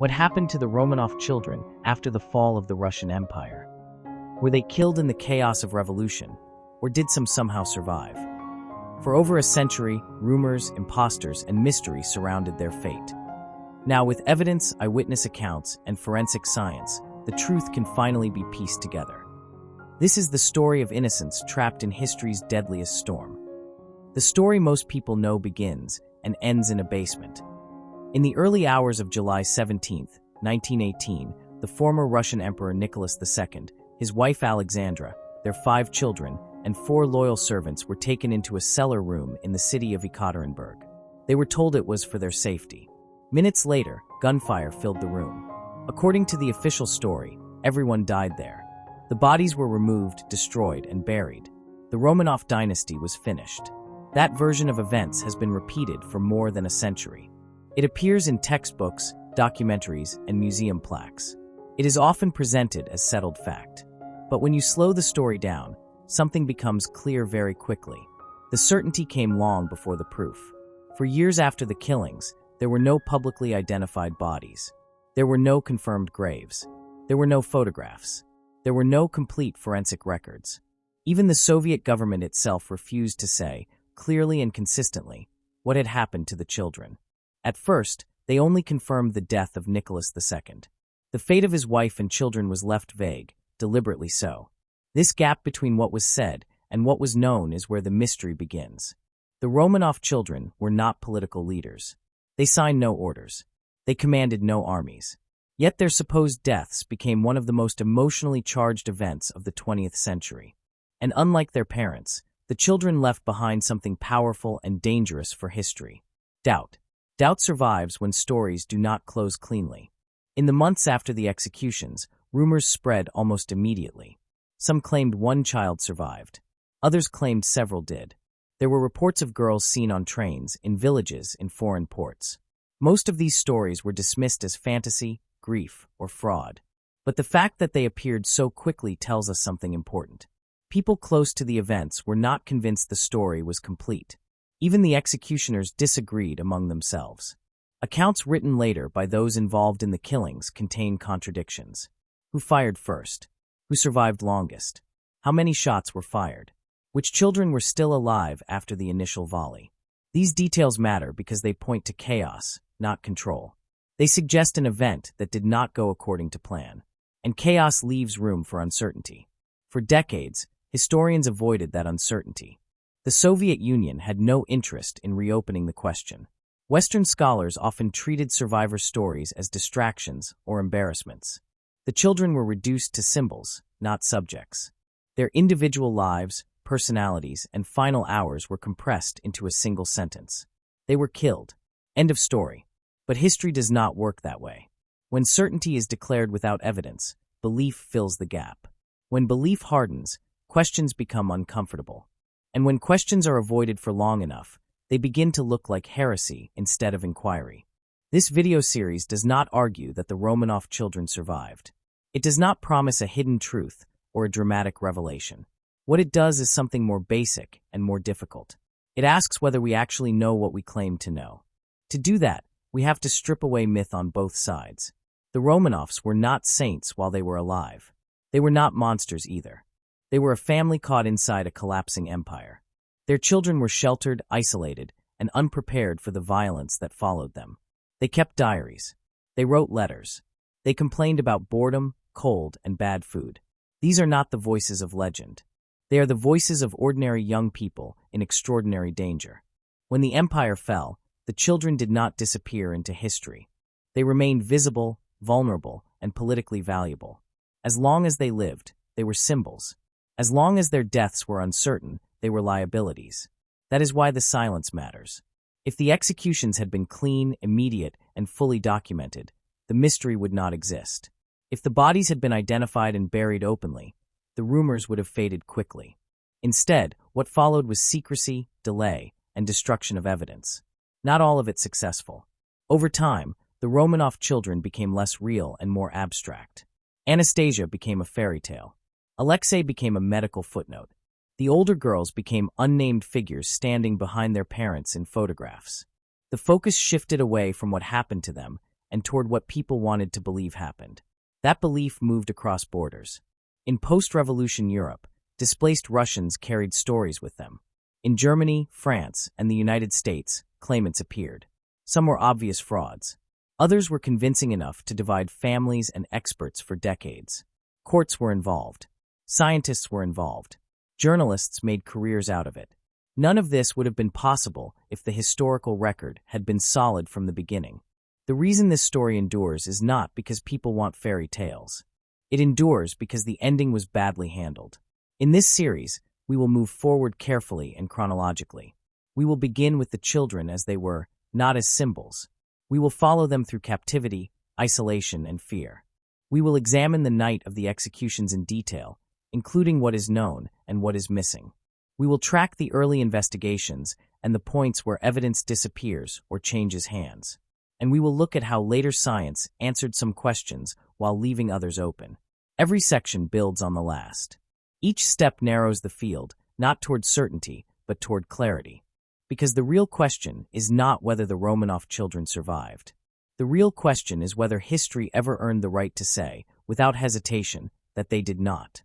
What happened to the Romanov children after the fall of the Russian Empire? Were they killed in the chaos of revolution, or did some somehow survive? For over a century, rumors, impostors, and mystery surrounded their fate. Now, with evidence, eyewitness accounts, and forensic science, the truth can finally be pieced together. This is the story of innocence trapped in history's deadliest storm. The story most people know begins and ends in a basement. In the early hours of July 17, 1918, the former Russian Emperor Nicholas II, his wife Alexandra, their 5 children, and 4 loyal servants were taken into a cellar room in the city of Ekaterinburg. They were told it was for their safety. Minutes later, gunfire filled the room. According to the official story, everyone died there. The bodies were removed, destroyed, and buried. The Romanov dynasty was finished. That version of events has been repeated for more than a century. It appears in textbooks, documentaries, and museum plaques. It is often presented as settled fact. But when you slow the story down, something becomes clear very quickly. The certainty came long before the proof. For years after the killings, there were no publicly identified bodies. There were no confirmed graves. There were no photographs. There were no complete forensic records. Even the Soviet government itself refused to say, clearly and consistently, what had happened to the children. At first, they only confirmed the death of Nicholas II. The fate of his wife and children was left vague, deliberately so. This gap between what was said and what was known is where the mystery begins. The Romanov children were not political leaders. They signed no orders. They commanded no armies. Yet their supposed deaths became one of the most emotionally charged events of the 20th century. And unlike their parents, the children left behind something powerful and dangerous for history: doubt. Doubt survives when stories do not close cleanly. In the months after the executions, rumors spread almost immediately. Some claimed one child survived. Others claimed several did. There were reports of girls seen on trains, in villages, in foreign ports. Most of these stories were dismissed as fantasy, grief, or fraud. But the fact that they appeared so quickly tells us something important. People close to the events were not convinced the story was complete. Even the executioners disagreed among themselves. Accounts written later by those involved in the killings contain contradictions. Who fired first? Who survived longest? How many shots were fired? Which children were still alive after the initial volley? These details matter because they point to chaos, not control. They suggest an event that did not go according to plan. And chaos leaves room for uncertainty. For decades, historians avoided that uncertainty. The Soviet Union had no interest in reopening the question. Western scholars often treated survivor stories as distractions or embarrassments. The children were reduced to symbols, not subjects. Their individual lives, personalities, and final hours were compressed into a single sentence. They were killed. End of story. But history does not work that way. When certainty is declared without evidence, belief fills the gap. When belief hardens, questions become uncomfortable. And when questions are avoided for long enough, they begin to look like heresy instead of inquiry. This video series does not argue that the Romanov children survived. It does not promise a hidden truth or a dramatic revelation. What it does is something more basic and more difficult. It asks whether we actually know what we claim to know. To do that, we have to strip away myth on both sides. The Romanovs were not saints while they were alive. They were not monsters either. They were a family caught inside a collapsing empire. Their children were sheltered, isolated, and unprepared for the violence that followed them. They kept diaries. They wrote letters. They complained about boredom, cold, and bad food. These are not the voices of legend. They are the voices of ordinary young people in extraordinary danger. When the empire fell, the children did not disappear into history. They remained visible, vulnerable, and politically valuable. As long as they lived, they were symbols. As long as their deaths were uncertain, they were liabilities. That is why the silence matters. If the executions had been clean, immediate, and fully documented, the mystery would not exist. If the bodies had been identified and buried openly, the rumors would have faded quickly. Instead, what followed was secrecy, delay, and destruction of evidence. Not all of it successful. Over time, the Romanov children became less real and more abstract. Anastasia became a fairy tale. Alexei became a medical footnote. The older girls became unnamed figures standing behind their parents in photographs. The focus shifted away from what happened to them and toward what people wanted to believe happened. That belief moved across borders. In post-revolution Europe, displaced Russians carried stories with them. In Germany, France, and the United States, claimants appeared. Some were obvious frauds. Others were convincing enough to divide families and experts for decades. Courts were involved. Scientists were involved. Journalists made careers out of it. None of this would have been possible if the historical record had been solid from the beginning. The reason this story endures is not because people want fairy tales. It endures because the ending was badly handled. In this series, we will move forward carefully and chronologically. We will begin with the children as they were, not as symbols. We will follow them through captivity, isolation, and fear. We will examine the night of the executions in detail, including what is known and what is missing. We will track the early investigations and the points where evidence disappears or changes hands. And we will look at how later science answered some questions while leaving others open. Every section builds on the last. Each step narrows the field, not toward certainty, but toward clarity. Because the real question is not whether the Romanov children survived. The real question is whether history ever earned the right to say, without hesitation, that they did not.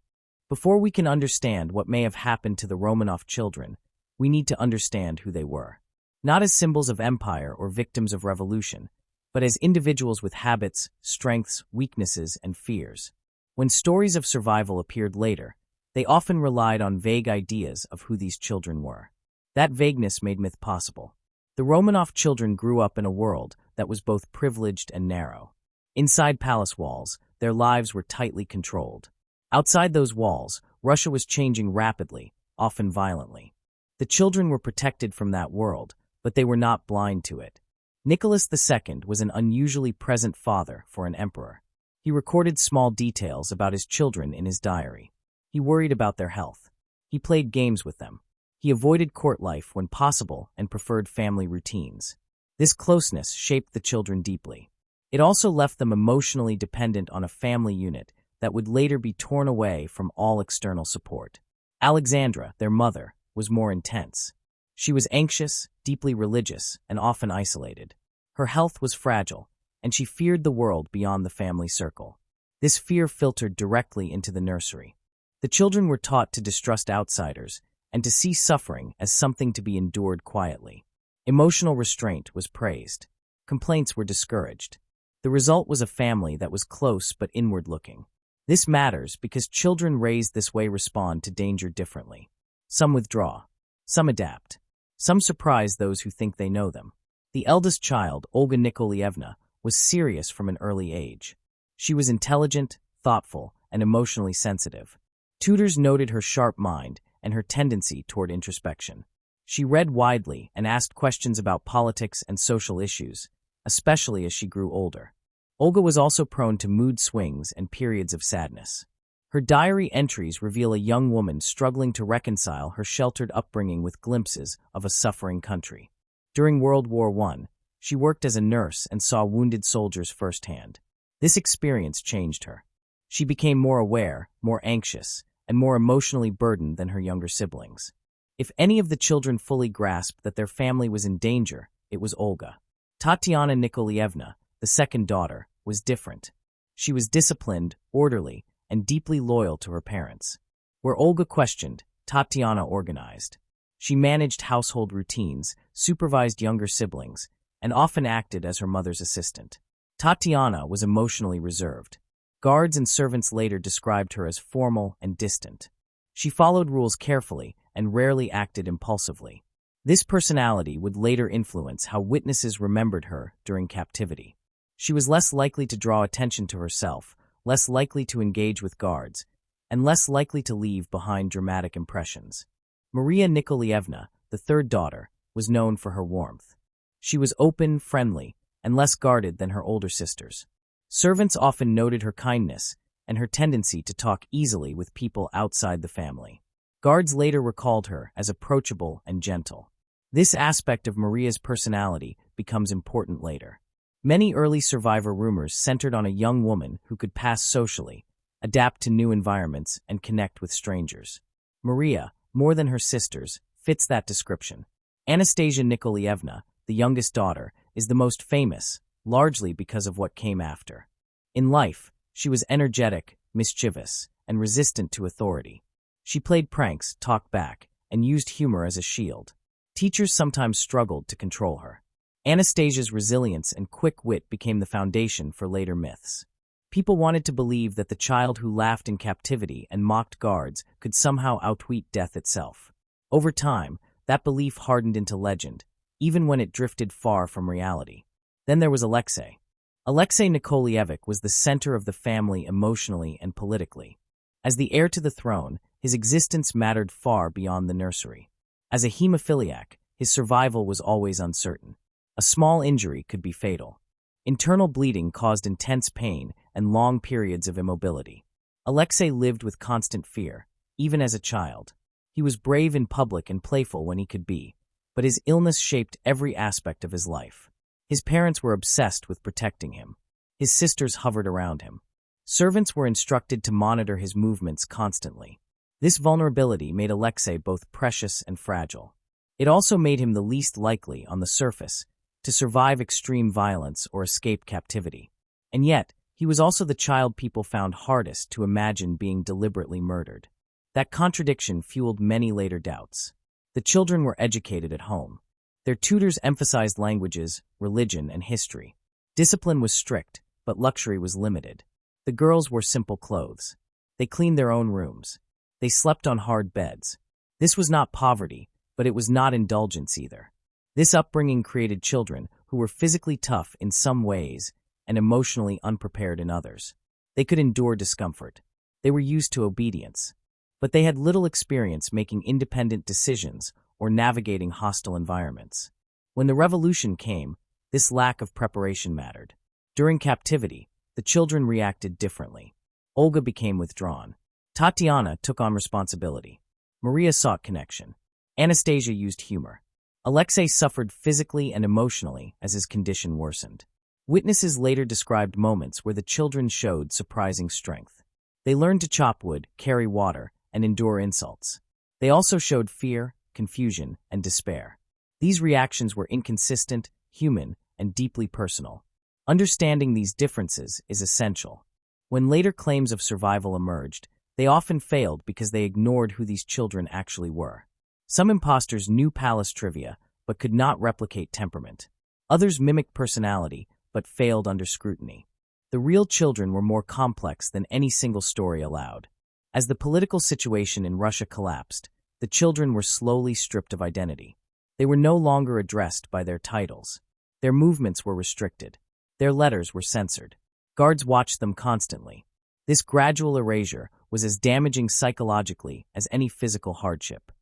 Before we can understand what may have happened to the Romanov children, we need to understand who they were. Not as symbols of empire or victims of revolution, but as individuals with habits, strengths, weaknesses, and fears. When stories of survival appeared later, they often relied on vague ideas of who these children were. That vagueness made myth possible. The Romanov children grew up in a world that was both privileged and narrow. Inside palace walls, their lives were tightly controlled. Outside those walls, Russia was changing rapidly, often violently. The children were protected from that world, but they were not blind to it. Nicholas II was an unusually present father for an emperor. He recorded small details about his children in his diary. He worried about their health. He played games with them. He avoided court life when possible and preferred family routines. This closeness shaped the children deeply. It also left them emotionally dependent on a family unit that would later be torn away from all external support. Alexandra, their mother, was more intense. She was anxious, deeply religious, and often isolated. Her health was fragile, and she feared the world beyond the family circle. This fear filtered directly into the nursery. The children were taught to distrust outsiders and to see suffering as something to be endured quietly. Emotional restraint was praised. Complaints were discouraged. The result was a family that was close but inward-looking. This matters because children raised this way respond to danger differently. Some withdraw. Some adapt. Some surprise those who think they know them. The eldest child, Olga Nikolaevna, was serious from an early age. She was intelligent, thoughtful, and emotionally sensitive. Tutors noted her sharp mind and her tendency toward introspection. She read widely and asked questions about politics and social issues, especially as she grew older. Olga was also prone to mood swings and periods of sadness. Her diary entries reveal a young woman struggling to reconcile her sheltered upbringing with glimpses of a suffering country. During World War I, she worked as a nurse and saw wounded soldiers firsthand. This experience changed her. She became more aware, more anxious, and more emotionally burdened than her younger siblings. If any of the children fully grasped that their family was in danger, it was Olga. Tatiana Nikolaevna, the second daughter, was different. She was disciplined, orderly, and deeply loyal to her parents. Where Olga questioned, Tatiana organized. She managed household routines, supervised younger siblings, and often acted as her mother's assistant. Tatiana was emotionally reserved. Guards and servants later described her as formal and distant. She followed rules carefully and rarely acted impulsively. This personality would later influence how witnesses remembered her during captivity. She was less likely to draw attention to herself, less likely to engage with guards, and less likely to leave behind dramatic impressions. Maria Nikolaevna, the third daughter, was known for her warmth. She was open, friendly, and less guarded than her older sisters. Servants often noted her kindness and her tendency to talk easily with people outside the family. Guards later recalled her as approachable and gentle. This aspect of Maria's personality becomes important later. Many early survivor rumors centered on a young woman who could pass socially, adapt to new environments, and connect with strangers. Maria, more than her sisters, fits that description. Anastasia Nikolaevna, the youngest daughter, is the most famous, largely because of what came after. In life, she was energetic, mischievous, and resistant to authority. She played pranks, talked back, and used humor as a shield. Teachers sometimes struggled to control her. Anastasia's resilience and quick wit became the foundation for later myths. People wanted to believe that the child who laughed in captivity and mocked guards could somehow outwit death itself. Over time, that belief hardened into legend, even when it drifted far from reality. Then there was Alexei. Alexei Nikolaevich was the center of the family emotionally and politically. As the heir to the throne, his existence mattered far beyond the nursery. As a hemophiliac, his survival was always uncertain. A small injury could be fatal. Internal bleeding caused intense pain and long periods of immobility. Alexei lived with constant fear, even as a child. He was brave in public and playful when he could be, but his illness shaped every aspect of his life. His parents were obsessed with protecting him. His sisters hovered around him. Servants were instructed to monitor his movements constantly. This vulnerability made Alexei both precious and fragile. It also made him the least likely, on the surface, to survive extreme violence or escape captivity. And yet, he was also the child people found hardest to imagine being deliberately murdered. That contradiction fueled many later doubts. The children were educated at home. Their tutors emphasized languages, religion, and history. Discipline was strict, but luxury was limited. The girls wore simple clothes. They cleaned their own rooms. They slept on hard beds. This was not poverty, but it was not indulgence either. This upbringing created children who were physically tough in some ways and emotionally unprepared in others. They could endure discomfort. They were used to obedience. But they had little experience making independent decisions or navigating hostile environments. When the revolution came, this lack of preparation mattered. During captivity, the children reacted differently. Olga became withdrawn. Tatiana took on responsibility. Maria sought connection. Anastasia used humor. Alexei suffered physically and emotionally as his condition worsened. Witnesses later described moments where the children showed surprising strength. They learned to chop wood, carry water, and endure insults. They also showed fear, confusion, and despair. These reactions were inconsistent, human, and deeply personal. Understanding these differences is essential. When later claims of survival emerged, they often failed because they ignored who these children actually were. Some impostors knew palace trivia, but could not replicate temperament. Others mimicked personality, but failed under scrutiny. The real children were more complex than any single story allowed. As the political situation in Russia collapsed, the children were slowly stripped of identity. They were no longer addressed by their titles. Their movements were restricted. Their letters were censored. Guards watched them constantly. This gradual erasure was as damaging psychologically as any physical hardship.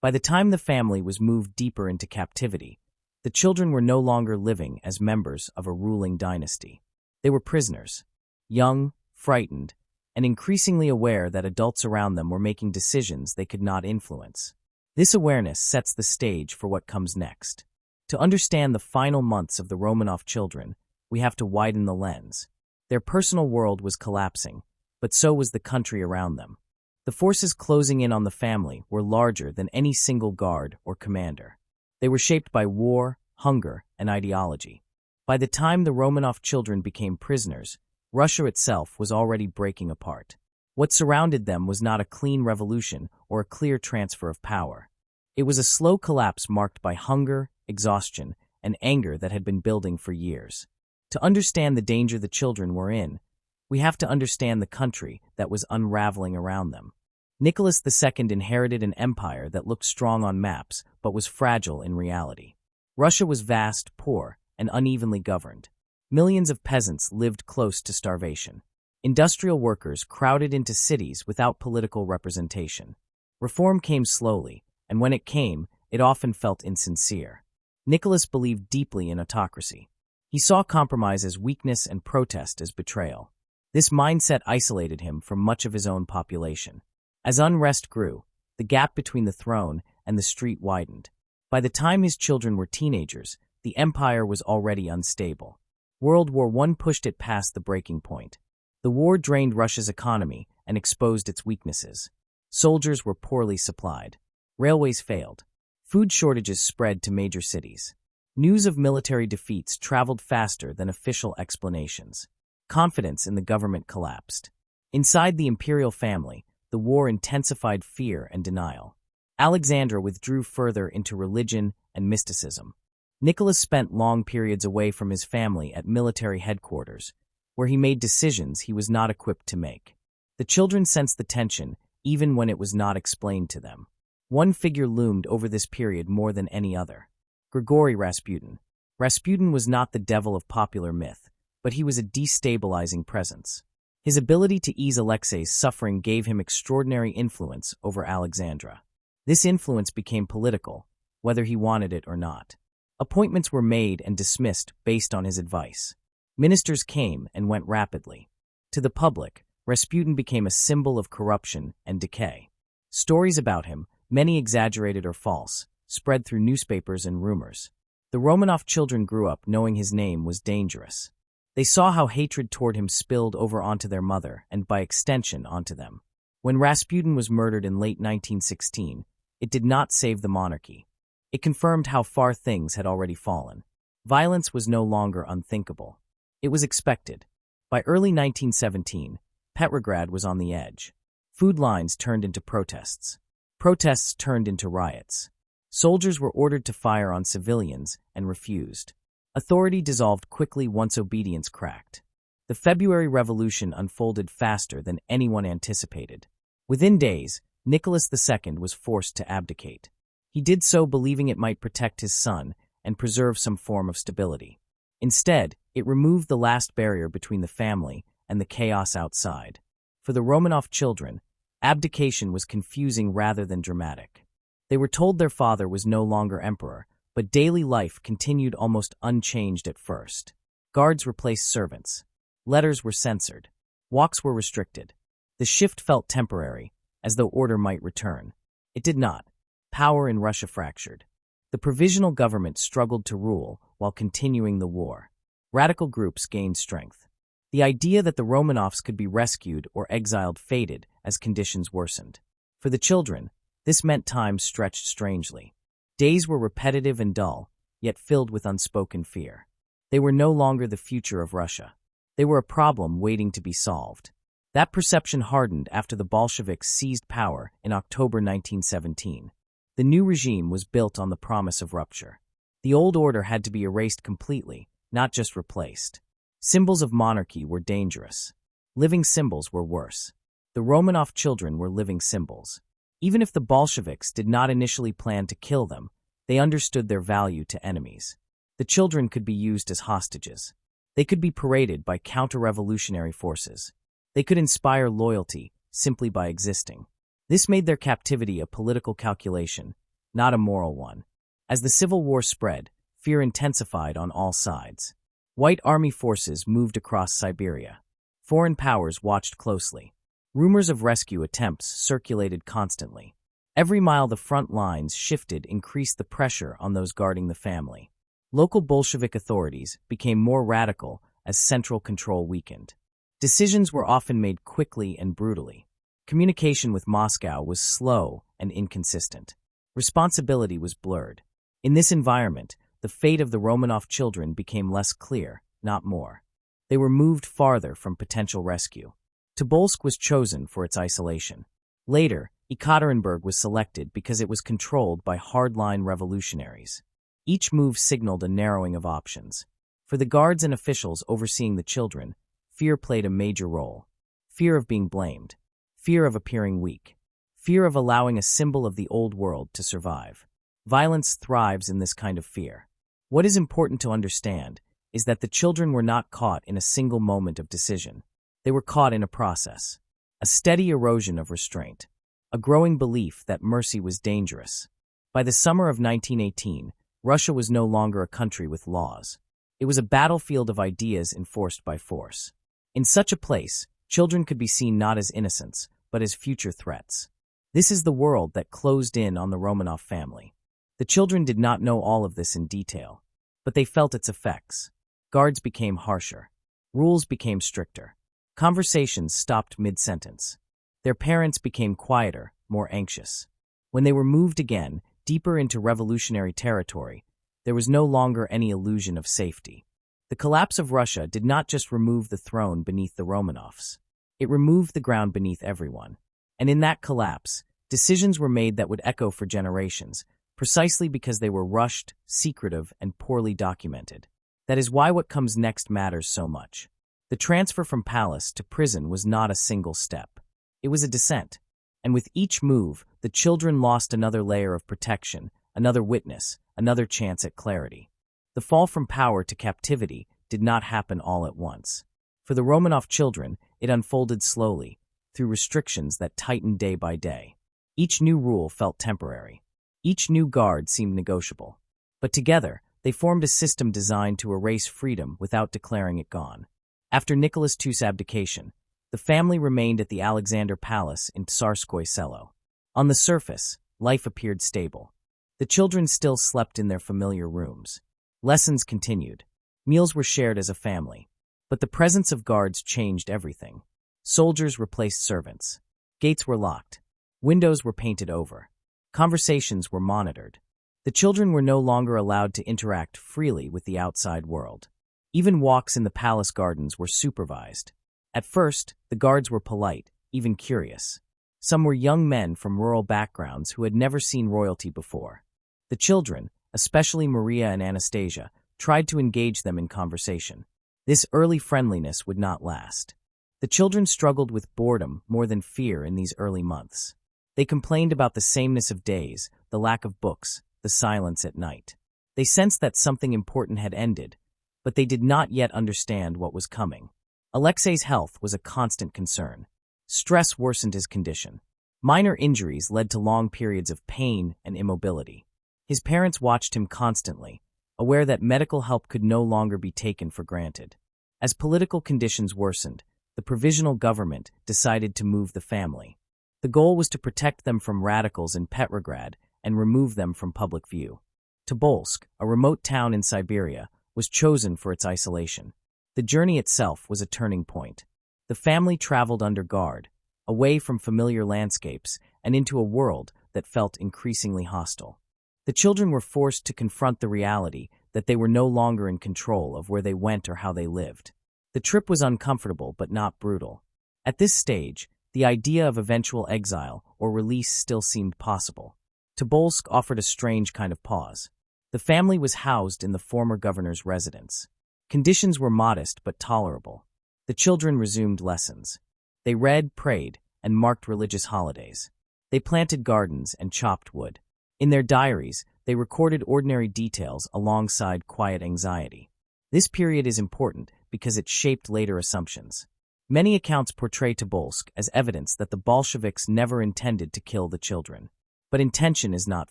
By the time the family was moved deeper into captivity, the children were no longer living as members of a ruling dynasty. They were prisoners, young, frightened, and increasingly aware that adults around them were making decisions they could not influence. This awareness sets the stage for what comes next. To understand the final months of the Romanov children, we have to widen the lens. Their personal world was collapsing, but so was the country around them. The forces closing in on the family were larger than any single guard or commander. They were shaped by war, hunger, and ideology. By the time the Romanov children became prisoners, Russia itself was already breaking apart. What surrounded them was not a clean revolution or a clear transfer of power. It was a slow collapse marked by hunger, exhaustion, and anger that had been building for years. To understand the danger the children were in, we have to understand the country that was unraveling around them. Nicholas II inherited an empire that looked strong on maps but was fragile in reality. Russia was vast, poor, and unevenly governed. Millions of peasants lived close to starvation. Industrial workers crowded into cities without political representation. Reform came slowly, and when it came, it often felt insincere. Nicholas believed deeply in autocracy. He saw compromise as weakness and protest as betrayal. This mindset isolated him from much of his own population. As unrest grew, the gap between the throne and the street widened. By the time his children were teenagers, the empire was already unstable. World War I pushed it past the breaking point. The war drained Russia's economy and exposed its weaknesses. Soldiers were poorly supplied. Railways failed. Food shortages spread to major cities. News of military defeats traveled faster than official explanations. Confidence in the government collapsed. Inside the imperial family, the war intensified fear and denial. Alexandra withdrew further into religion and mysticism. Nicholas spent long periods away from his family at military headquarters, where he made decisions he was not equipped to make. The children sensed the tension, even when it was not explained to them. One figure loomed over this period more than any other: Grigory Rasputin. Rasputin was not the devil of popular myth, but he was a destabilizing presence. His ability to ease Alexei's suffering gave him extraordinary influence over Alexandra. This influence became political, whether he wanted it or not. Appointments were made and dismissed based on his advice. Ministers came and went rapidly. To the public, Rasputin became a symbol of corruption and decay. Stories about him, many exaggerated or false, spread through newspapers and rumors. The Romanov children grew up knowing his name was dangerous. They saw how hatred toward him spilled over onto their mother and, by extension, onto them. When Rasputin was murdered in late 1916, it did not save the monarchy. It confirmed how far things had already fallen. Violence was no longer unthinkable. It was expected. By early 1917, Petrograd was on the edge. Food lines turned into protests. Protests turned into riots. Soldiers were ordered to fire on civilians and refused. Authority dissolved quickly once obedience cracked. The February Revolution unfolded faster than anyone anticipated. Within days, Nicholas II was forced to abdicate. He did so believing it might protect his son and preserve some form of stability. Instead, it removed the last barrier between the family and the chaos outside. For the Romanov children, abdication was confusing rather than dramatic. They were told their father was no longer emperor, but daily life continued almost unchanged at first. Guards replaced servants. Letters were censored. Walks were restricted. The shift felt temporary, as though order might return. It did not. Power in Russia fractured. The provisional government struggled to rule while continuing the war. Radical groups gained strength. The idea that the Romanovs could be rescued or exiled faded as conditions worsened. For the children, this meant time stretched strangely. Days were repetitive and dull, yet filled with unspoken fear. They were no longer the future of Russia. They were a problem waiting to be solved. That perception hardened after the Bolsheviks seized power in October 1917. The new regime was built on the promise of rupture. The old order had to be erased completely, not just replaced. Symbols of monarchy were dangerous. Living symbols were worse. The Romanov children were living symbols. Even if the Bolsheviks did not initially plan to kill them, they understood their value to enemies. The children could be used as hostages. They could be paraded by counter-revolutionary forces. They could inspire loyalty simply by existing. This made their captivity a political calculation, not a moral one. As the civil war spread, fear intensified on all sides. White army forces moved across Siberia. Foreign powers watched closely. Rumors of rescue attempts circulated constantly. Every mile the front lines shifted increased the pressure on those guarding the family. Local Bolshevik authorities became more radical as central control weakened. Decisions were often made quickly and brutally. Communication with Moscow was slow and inconsistent. Responsibility was blurred. In this environment, the fate of the Romanov children became less clear, not more. They were moved farther from potential rescue. Tobolsk was chosen for its isolation. Later, Ekaterinburg was selected because it was controlled by hardline revolutionaries. Each move signaled a narrowing of options. For the guards and officials overseeing the children, fear played a major role. Fear of being blamed. Fear of appearing weak. Fear of allowing a symbol of the old world to survive. Violence thrives in this kind of fear. What is important to understand is that the children were not caught in a single moment of decision. They were caught in a process. A steady erosion of restraint. A growing belief that mercy was dangerous. By the summer of 1918, Russia was no longer a country with laws. It was a battlefield of ideas enforced by force. In such a place, children could be seen not as innocents, but as future threats. This is the world that closed in on the Romanov family. The children did not know all of this in detail, but they felt its effects. Guards became harsher. Rules became stricter. Conversations stopped mid-sentence. Their parents became quieter, more anxious. When they were moved again, deeper into revolutionary territory, there was no longer any illusion of safety. The collapse of Russia did not just remove the throne beneath the Romanovs. It removed the ground beneath everyone. And in that collapse, decisions were made that would echo for generations, precisely because they were rushed, secretive, and poorly documented. That is why what comes next matters so much. The transfer from palace to prison was not a single step. It was a descent. And with each move, the children lost another layer of protection, another witness, another chance at clarity. The fall from power to captivity did not happen all at once. For the Romanov children, it unfolded slowly, through restrictions that tightened day by day. Each new rule felt temporary. Each new guard seemed negotiable. But together, they formed a system designed to erase freedom without declaring it gone. After Nicholas II's abdication, the family remained at the Alexander Palace in Tsarskoye Selo. On the surface, life appeared stable. The children still slept in their familiar rooms. Lessons continued. Meals were shared as a family. But the presence of guards changed everything. Soldiers replaced servants. Gates were locked. Windows were painted over. Conversations were monitored. The children were no longer allowed to interact freely with the outside world. Even walks in the palace gardens were supervised. At first, the guards were polite, even curious. Some were young men from rural backgrounds who had never seen royalty before. The children, especially Maria and Anastasia, tried to engage them in conversation. This early friendliness would not last. The children struggled with boredom more than fear in these early months. They complained about the sameness of days, the lack of books, the silence at night. They sensed that something important had ended, but they did not yet understand what was coming. Alexei's health was a constant concern. Stress worsened his condition. Minor injuries led to long periods of pain and immobility. His parents watched him constantly, aware that medical help could no longer be taken for granted. As political conditions worsened, the provisional government decided to move the family. The goal was to protect them from radicals in Petrograd and remove them from public view. Tobolsk, a remote town in Siberia, was chosen for its isolation. The journey itself was a turning point. The family traveled under guard, away from familiar landscapes and into a world that felt increasingly hostile. The children were forced to confront the reality that they were no longer in control of where they went or how they lived. The trip was uncomfortable but not brutal. At this stage, the idea of eventual exile or release still seemed possible. Tobolsk offered a strange kind of pause. The family was housed in the former governor's residence. Conditions were modest but tolerable. The children resumed lessons. They read, prayed, and marked religious holidays. They planted gardens and chopped wood. In their diaries, they recorded ordinary details alongside quiet anxiety. This period is important because it shaped later assumptions. Many accounts portray Tobolsk as evidence that the Bolsheviks never intended to kill the children. But intention is not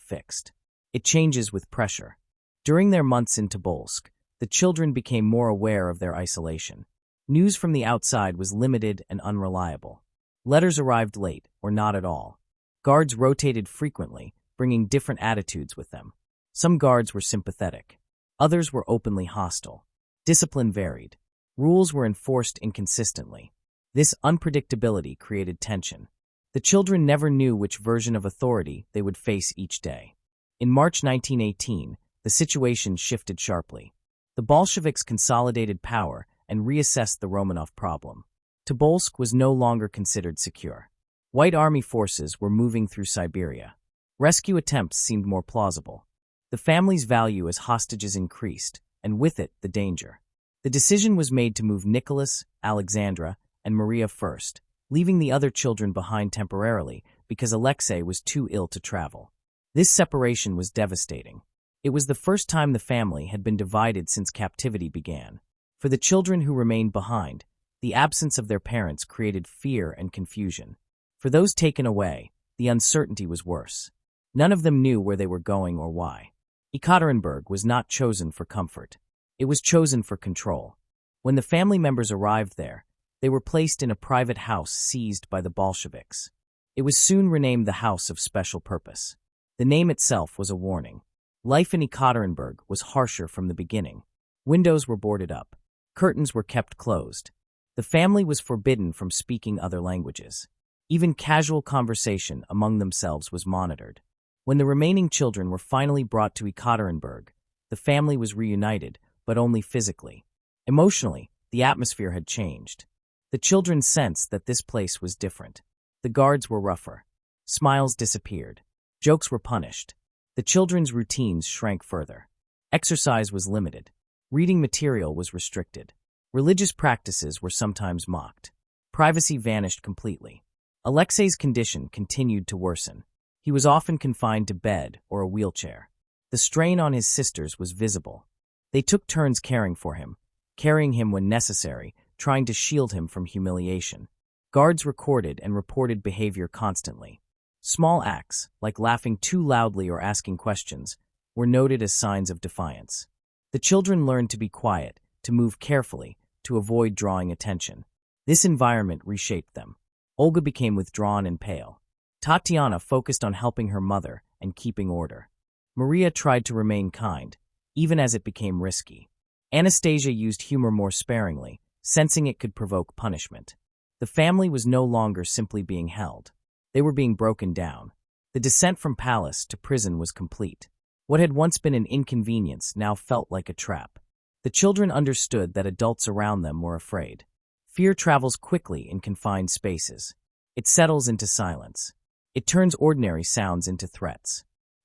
fixed. It changes with pressure. During their months in Tobolsk, the children became more aware of their isolation. News from the outside was limited and unreliable. Letters arrived late, or not at all. Guards rotated frequently, bringing different attitudes with them. Some guards were sympathetic. Others were openly hostile. Discipline varied. Rules were enforced inconsistently. This unpredictability created tension. The children never knew which version of authority they would face each day. In March 1918, the situation shifted sharply. The Bolsheviks consolidated power and reassessed the Romanov problem. Tobolsk was no longer considered secure. White army forces were moving through Siberia. Rescue attempts seemed more plausible. The family's value as hostages increased, and with it, the danger. The decision was made to move Nicholas, Alexandra, and Maria first, leaving the other children behind temporarily because Alexei was too ill to travel. This separation was devastating. It was the first time the family had been divided since captivity began. For the children who remained behind, the absence of their parents created fear and confusion. For those taken away, the uncertainty was worse. None of them knew where they were going or why. Ekaterinburg was not chosen for comfort. It was chosen for control. When the family members arrived there, they were placed in a private house seized by the Bolsheviks. It was soon renamed the House of Special Purpose. The name itself was a warning. Life in Ekaterinburg was harsher from the beginning. Windows were boarded up. Curtains were kept closed. The family was forbidden from speaking other languages. Even casual conversation among themselves was monitored. When the remaining children were finally brought to Ekaterinburg, The family was reunited, but only physically. Emotionally, the atmosphere had changed. The children sensed that this place was different. The guards were rougher. Smiles disappeared. Jokes were punished. The children's routines shrank further. Exercise was limited. Reading material was restricted. Religious practices were sometimes mocked. Privacy vanished completely. Alexei's condition continued to worsen. He was often confined to bed or a wheelchair. The strain on his sisters was visible. They took turns caring for him, carrying him when necessary, trying to shield him from humiliation. Guards recorded and reported behavior constantly. Small acts, like laughing too loudly or asking questions, were noted as signs of defiance. The children learned to be quiet, to move carefully, to avoid drawing attention. This environment reshaped them. Olga became withdrawn and pale. Tatiana focused on helping her mother and keeping order. Maria tried to remain kind, even as it became risky. Anastasia used humor more sparingly, sensing it could provoke punishment. The family was no longer simply being held. They were being broken down. The descent from palace to prison was complete. What had once been an inconvenience now felt like a trap. The children understood that adults around them were afraid. Fear travels quickly in confined spaces. It settles into silence. It turns ordinary sounds into threats.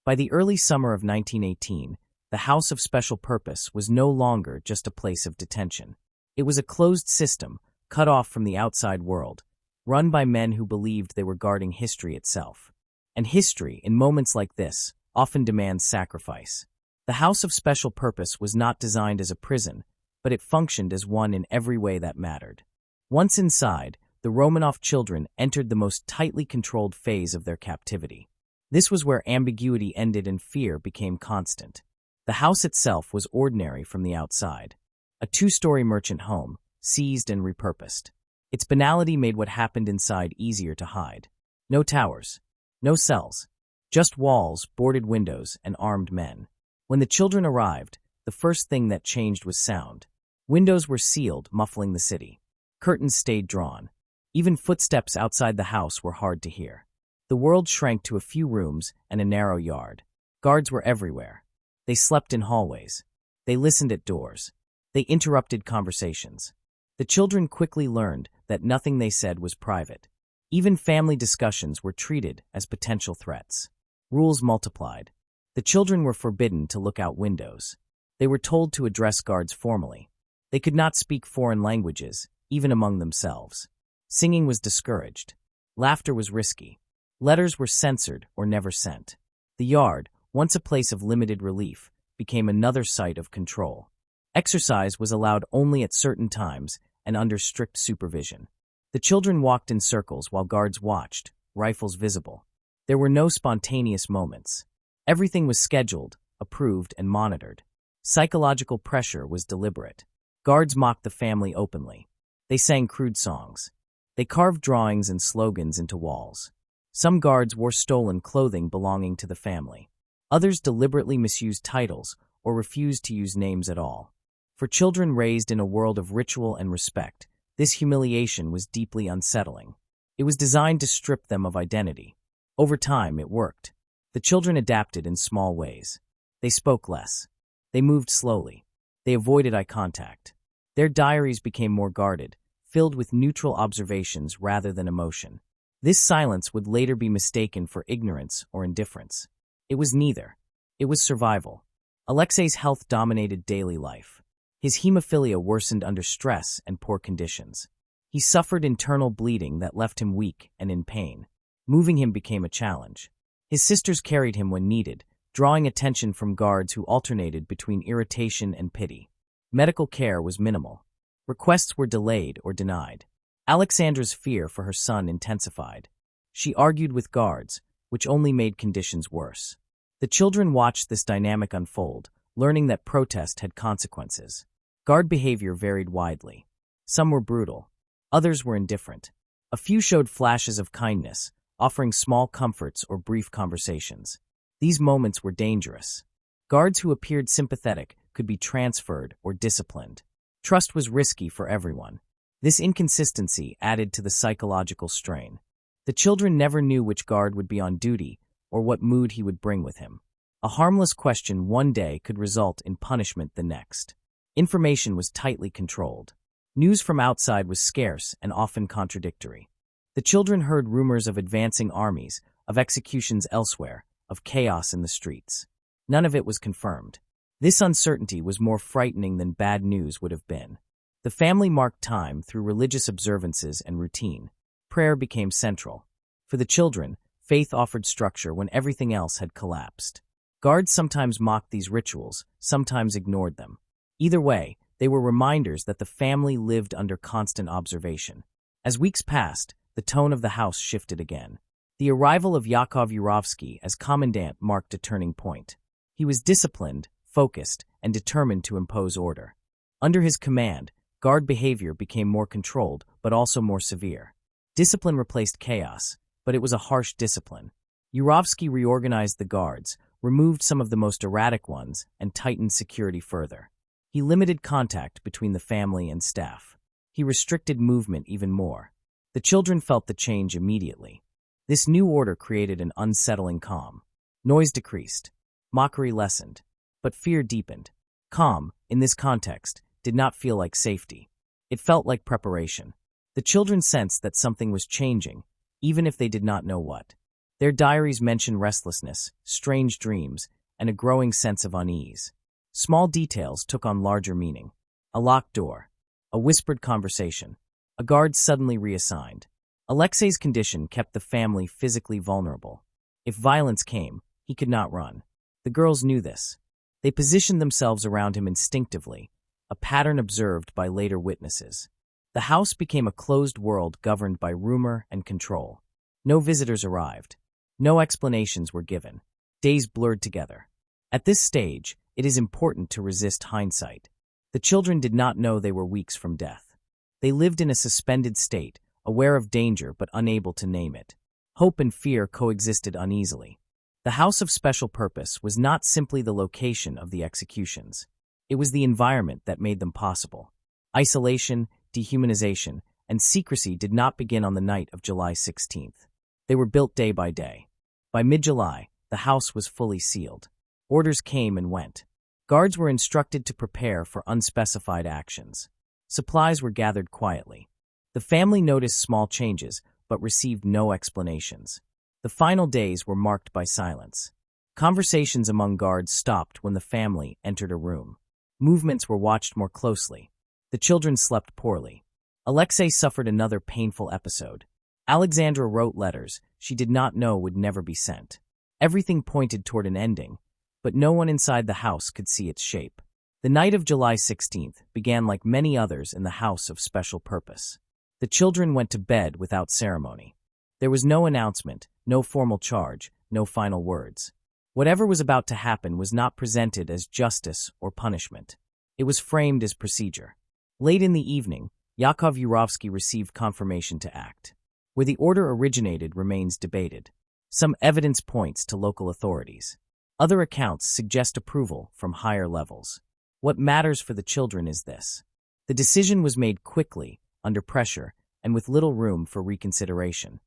By the early summer of 1918, the House of Special Purpose was no longer just a place of detention. It was a closed system, cut off from the outside world, run by men who believed they were guarding history itself. And history, in moments like this, often demands sacrifice. The House of Special Purpose was not designed as a prison, but it functioned as one in every way that mattered. Once inside, the Romanov children entered the most tightly controlled phase of their captivity. This was where ambiguity ended and fear became constant. The house itself was ordinary from the outside. A two-story merchant home, seized and repurposed. Its banality made what happened inside easier to hide. No towers. No cells. Just walls, boarded windows, and armed men. When the children arrived, the first thing that changed was sound. Windows were sealed, muffling the city. Curtains stayed drawn. Even footsteps outside the house were hard to hear. The world shrank to a few rooms and a narrow yard. Guards were everywhere. They slept in hallways. They listened at doors. They interrupted conversations. The children quickly learned that nothing they said was private. Even family discussions were treated as potential threats. Rules multiplied. The children were forbidden to look out windows. They were told to address guards formally. They could not speak foreign languages, even among themselves. Singing was discouraged. Laughter was risky. Letters were censored or never sent. The yard, once a place of limited relief, became another site of control. Exercise was allowed only at certain times and under strict supervision. The children walked in circles while guards watched, rifles visible. There were no spontaneous moments. Everything was scheduled, approved, and monitored. Psychological pressure was deliberate. Guards mocked the family openly. They sang crude songs. They carved drawings and slogans into walls. Some guards wore stolen clothing belonging to the family. Others deliberately misused titles or refused to use names at all. For children raised in a world of ritual and respect, this humiliation was deeply unsettling. It was designed to strip them of identity. Over time, it worked. The children adapted in small ways. They spoke less. They moved slowly. They avoided eye contact. Their diaries became more guarded, filled with neutral observations rather than emotion. This silence would later be mistaken for ignorance or indifference. It was neither. It was survival. Alexei's health dominated daily life. His hemophilia worsened under stress and poor conditions. He suffered internal bleeding that left him weak and in pain. Moving him became a challenge. His sisters carried him when needed, drawing attention from guards who alternated between irritation and pity. Medical care was minimal. Requests were delayed or denied. Alexandra's fear for her son intensified. She argued with guards, which only made conditions worse. The children watched this dynamic unfold, learning that protest had consequences. Guard behavior varied widely. Some were brutal. Others were indifferent. A few showed flashes of kindness, offering small comforts or brief conversations. These moments were dangerous. Guards who appeared sympathetic could be transferred or disciplined. Trust was risky for everyone. This inconsistency added to the psychological strain. The children never knew which guard would be on duty or what mood he would bring with him. A harmless question one day could result in punishment the next. Information was tightly controlled. News from outside was scarce and often contradictory. The children heard rumors of advancing armies, of executions elsewhere, of chaos in the streets. None of it was confirmed. This uncertainty was more frightening than bad news would have been. The family marked time through religious observances and routine. Prayer became central. For the children, faith offered structure when everything else had collapsed. Guards sometimes mocked these rituals, sometimes ignored them. Either way, they were reminders that the family lived under constant observation. As weeks passed, the tone of the house shifted again. The arrival of Yakov Yurovsky as commandant marked a turning point. He was disciplined, focused, and determined to impose order. Under his command, guard behavior became more controlled, but also more severe. Discipline replaced chaos, but it was a harsh discipline. Yurovsky reorganized the guards, removed some of the most erratic ones, and tightened security further. He limited contact between the family and staff. He restricted movement even more. The children felt the change immediately. This new order created an unsettling calm. Noise decreased. Mockery lessened. But fear deepened. Calm, in this context, did not feel like safety. It felt like preparation. The children sensed that something was changing, even if they did not know what. Their diaries mention restlessness, strange dreams, and a growing sense of unease. Small details took on larger meaning. A locked door. A whispered conversation. A guard suddenly reassigned. Alexei's condition kept the family physically vulnerable. If violence came, he could not run. The girls knew this. They positioned themselves around him instinctively, a pattern observed by later witnesses. The house became a closed world governed by rumor and control. No visitors arrived. No explanations were given. Days blurred together. At this stage, it is important to resist hindsight. The children did not know they were weeks from death. They lived in a suspended state, aware of danger but unable to name it. Hope and fear coexisted uneasily. The house of special purpose was not simply the location of the executions. It was the environment that made them possible. Isolation, dehumanization, and secrecy did not begin on the night of July 16th. They were built day by day. By mid-July, the house was fully sealed. Orders came and went. Guards were instructed to prepare for unspecified actions. Supplies were gathered quietly. The family noticed small changes, but received no explanations. The final days were marked by silence. Conversations among guards stopped when the family entered a room. Movements were watched more closely. The children slept poorly. Alexei suffered another painful episode. Alexandra wrote letters she did not know would never be sent. Everything pointed toward an ending, but no one inside the house could see its shape. The night of July 16th began like many others in the house of special purpose. The children went to bed without ceremony. There was no announcement, no formal charge, no final words. Whatever was about to happen was not presented as justice or punishment. It was framed as procedure. Late in the evening, Yakov Yurovsky received confirmation to act. Where the order originated remains debated. Some evidence points to local authorities. Other accounts suggest approval from higher levels. What matters for the children is this. The decision was made quickly, under pressure, and with little room for reconsideration.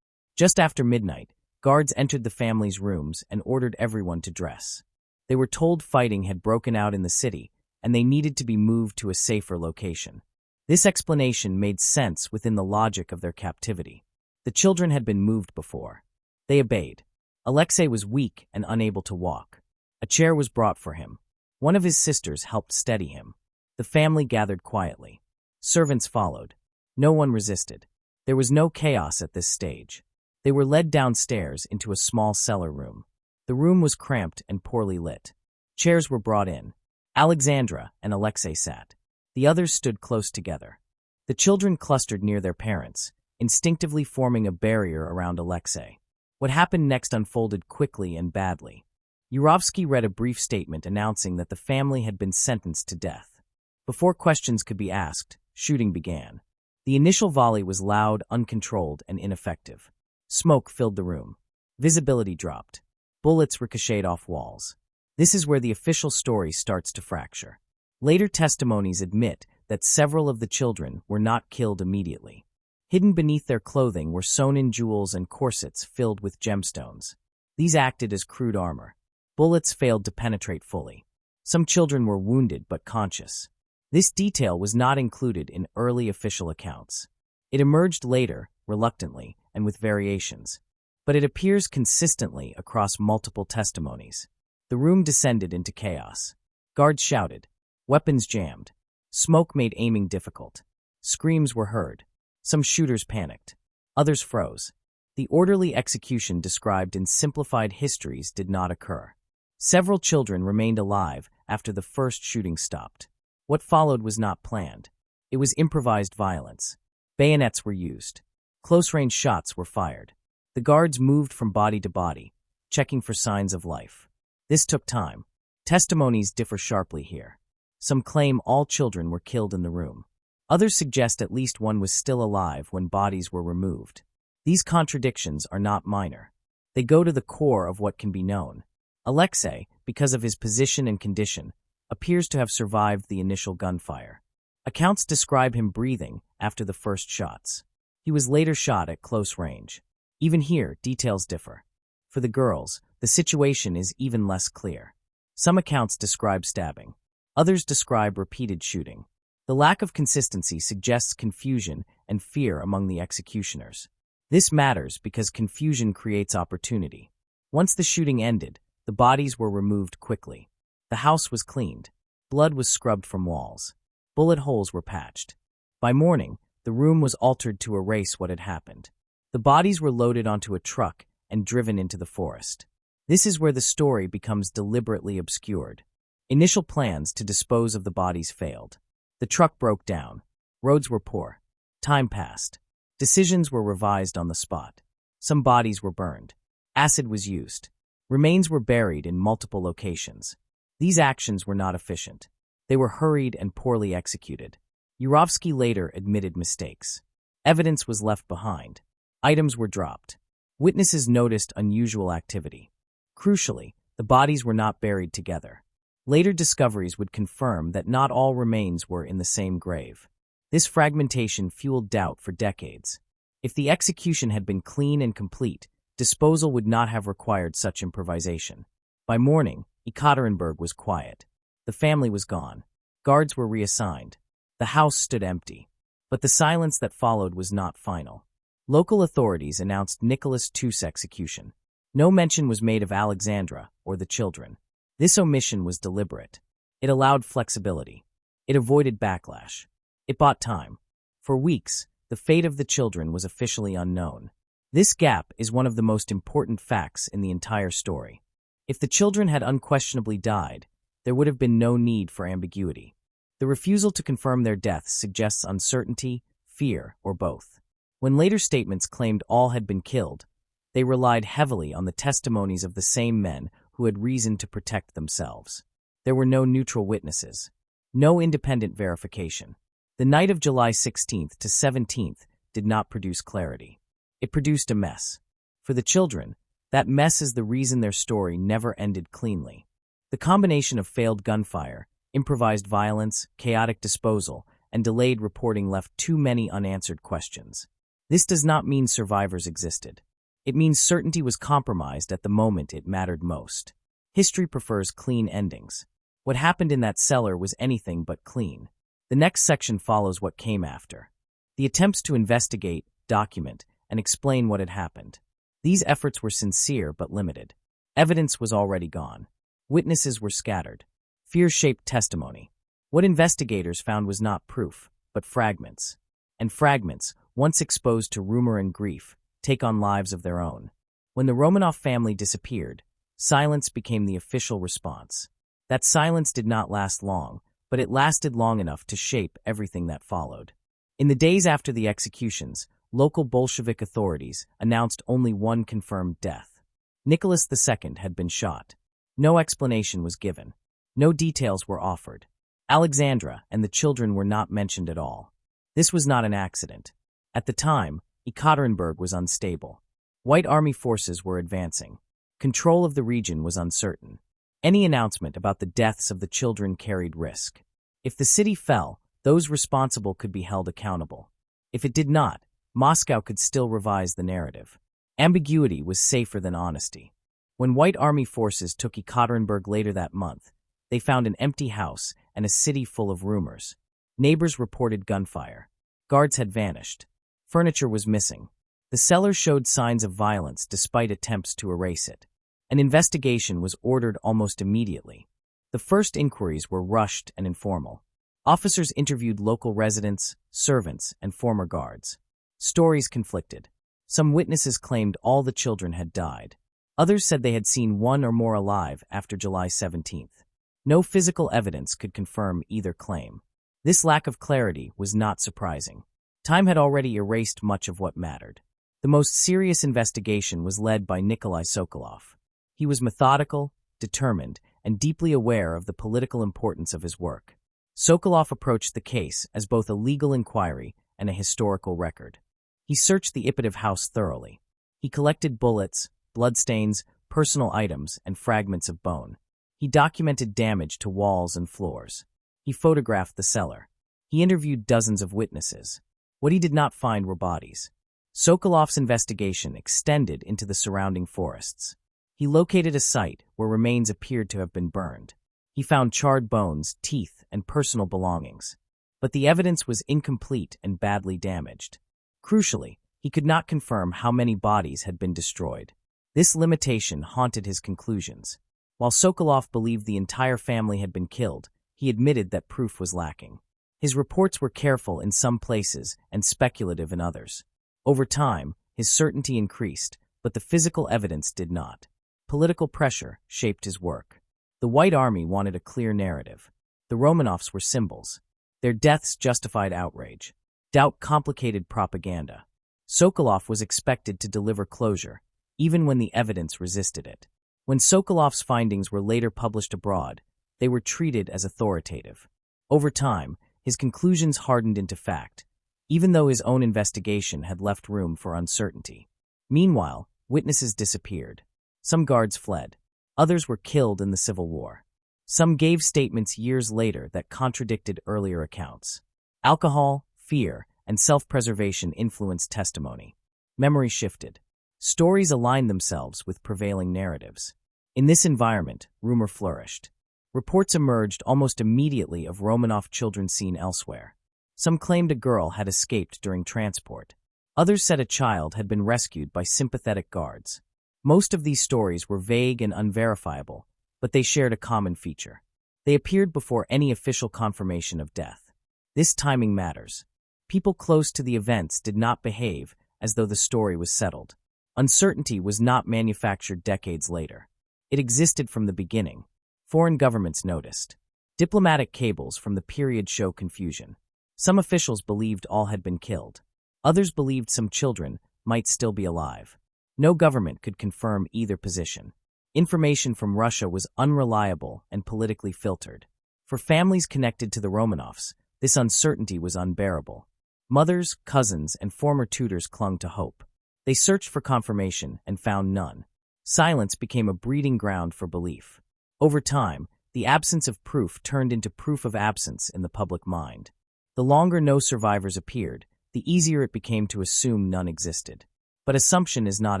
Just after midnight, guards entered the family's rooms and ordered everyone to dress. They were told fighting had broken out in the city, and they needed to be moved to a safer location. This explanation made sense within the logic of their captivity. The children had been moved before. They obeyed. Alexei was weak and unable to walk. A chair was brought for him. One of his sisters helped steady him. The family gathered quietly. Servants followed. No one resisted. There was no chaos at this stage. They were led downstairs into a small cellar room. The room was cramped and poorly lit. Chairs were brought in. Alexandra and Alexei sat. The others stood close together. The children clustered near their parents, instinctively forming a barrier around Alexei. What happened next unfolded quickly and badly. Yurovsky read a brief statement announcing that the family had been sentenced to death. Before questions could be asked, shooting began. The initial volley was loud, uncontrolled, and ineffective. Smoke filled the room. Visibility dropped. Bullets ricocheted off walls. This is where the official story starts to fracture. Later testimonies admit that several of the children were not killed immediately. Hidden beneath their clothing were sewn-in jewels and corsets filled with gemstones. These acted as crude armor. Bullets failed to penetrate fully. Some children were wounded but conscious. This detail was not included in early official accounts. It emerged later, reluctantly, and with variations. But it appears consistently across multiple testimonies. The room descended into chaos. Guards shouted. Weapons jammed. Smoke made aiming difficult. Screams were heard. Some shooters panicked. Others froze. The orderly execution described in simplified histories did not occur. Several children remained alive after the first shooting stopped. What followed was not planned. It was improvised violence. Bayonets were used. Close-range shots were fired. The guards moved from body to body, checking for signs of life. This took time. Testimonies differ sharply here. Some claim all children were killed in the room. Others suggest at least one was still alive when bodies were removed. These contradictions are not minor. They go to the core of what can be known. Alexei, because of his position and condition, appears to have survived the initial gunfire. Accounts describe him breathing after the first shots. He was later shot at close range. Even here, details differ. For the girls, the situation is even less clear. Some accounts describe stabbing. Others describe repeated shooting. The lack of consistency suggests confusion and fear among the executioners. This matters because confusion creates opportunity. Once the shooting ended, the bodies were removed quickly. The house was cleaned. Blood was scrubbed from walls. Bullet holes were patched. By morning, the room was altered to erase what had happened. The bodies were loaded onto a truck and driven into the forest. This is where the story becomes deliberately obscured. Initial plans to dispose of the bodies failed. The truck broke down. Roads were poor. Time passed. Decisions were revised on the spot. Some bodies were burned. Acid was used. Remains were buried in multiple locations. These actions were not efficient. They were hurried and poorly executed. Yurovsky later admitted mistakes. Evidence was left behind. Items were dropped. Witnesses noticed unusual activity. Crucially, the bodies were not buried together. Later discoveries would confirm that not all remains were in the same grave. This fragmentation fueled doubt for decades. If the execution had been clean and complete, disposal would not have required such improvisation. By morning, Ekaterinburg was quiet. The family was gone. Guards were reassigned. The house stood empty. But the silence that followed was not final. Local authorities announced Nicholas II's execution. No mention was made of Alexandra or the children. This omission was deliberate. It allowed flexibility. It avoided backlash. It bought time. For weeks, the fate of the children was officially unknown. This gap is one of the most important facts in the entire story. If the children had unquestionably died, there would have been no need for ambiguity. The refusal to confirm their deaths suggests uncertainty, fear, or both. When later statements claimed all had been killed, they relied heavily on the testimonies of the same men who had reason to protect themselves. There were no neutral witnesses. No independent verification. The night of July 16th to 17th did not produce clarity. It produced a mess. For the children, that mess is the reason their story never ended cleanly. The combination of failed gunfire, improvised violence, chaotic disposal, and delayed reporting left too many unanswered questions. This does not mean survivors existed. It means certainty was compromised at the moment it mattered most. History prefers clean endings. What happened in that cellar was anything but clean. The next section follows what came after. The attempts to investigate, document, and explain what had happened. These efforts were sincere but limited. Evidence was already gone. Witnesses were scattered. Fear shaped testimony. What investigators found was not proof, but fragments. And fragments, once exposed to rumor and grief, take on lives of their own. When the Romanov family disappeared, silence became the official response. That silence did not last long, but it lasted long enough to shape everything that followed. In the days after the executions, local Bolshevik authorities announced only one confirmed death. Nicholas II had been shot. No explanation was given. No details were offered. Alexandra and the children were not mentioned at all. This was not an accident. At the time, Ekaterinburg was unstable. White Army forces were advancing. Control of the region was uncertain. Any announcement about the deaths of the children carried risk. If the city fell, those responsible could be held accountable. If it did not, Moscow could still revise the narrative. Ambiguity was safer than honesty. When White Army forces took Ekaterinburg later that month, they found an empty house and a city full of rumors. Neighbors reported gunfire. Guards had vanished. Furniture was missing. The cellar showed signs of violence despite attempts to erase it. An investigation was ordered almost immediately. The first inquiries were rushed and informal. Officers interviewed local residents, servants, and former guards. Stories conflicted. Some witnesses claimed all the children had died. Others said they had seen one or more alive after July 17th. No physical evidence could confirm either claim. This lack of clarity was not surprising. Time had already erased much of what mattered. The most serious investigation was led by Nikolai Sokolov. He was methodical, determined, and deeply aware of the political importance of his work. Sokolov approached the case as both a legal inquiry and a historical record. He searched the Ipatov house thoroughly. He collected bullets, bloodstains, personal items, and fragments of bone. He documented damage to walls and floors. He photographed the cellar. He interviewed dozens of witnesses. What he did not find were bodies. Sokolov's investigation extended into the surrounding forests. He located a site where remains appeared to have been burned. He found charred bones, teeth, and personal belongings. But the evidence was incomplete and badly damaged. Crucially, he could not confirm how many bodies had been destroyed. This limitation haunted his conclusions. While Sokolov believed the entire family had been killed, he admitted that proof was lacking. His reports were careful in some places and speculative in others. Over time, his certainty increased, but the physical evidence did not. Political pressure shaped his work. The White Army wanted a clear narrative. The Romanovs were symbols. Their deaths justified outrage. Doubt complicated propaganda. Sokolov was expected to deliver closure, even when the evidence resisted it. When Sokolov's findings were later published abroad, they were treated as authoritative. Over time, his conclusions hardened into fact, even though his own investigation had left room for uncertainty. Meanwhile, witnesses disappeared. Some guards fled. Others were killed in the Civil War. Some gave statements years later that contradicted earlier accounts. Alcohol, fear, and self-preservation influenced testimony. Memory shifted. Stories aligned themselves with prevailing narratives. In this environment, rumor flourished. Reports emerged almost immediately of Romanov children seen elsewhere. Some claimed a girl had escaped during transport. Others said a child had been rescued by sympathetic guards. Most of these stories were vague and unverifiable, but they shared a common feature. They appeared before any official confirmation of death. This timing matters. People close to the events did not behave as though the story was settled. Uncertainty was not manufactured decades later. It existed from the beginning. Foreign governments noticed. Diplomatic cables from the period show confusion. Some officials believed all had been killed. Others believed some children might still be alive. No government could confirm either position. Information from Russia was unreliable and politically filtered. For families connected to the Romanovs, this uncertainty was unbearable. Mothers, cousins, and former tutors clung to hope. They searched for confirmation and found none. Silence became a breeding ground for belief. Over time, the absence of proof turned into proof of absence in the public mind. The longer no survivors appeared, the easier it became to assume none existed. But assumption is not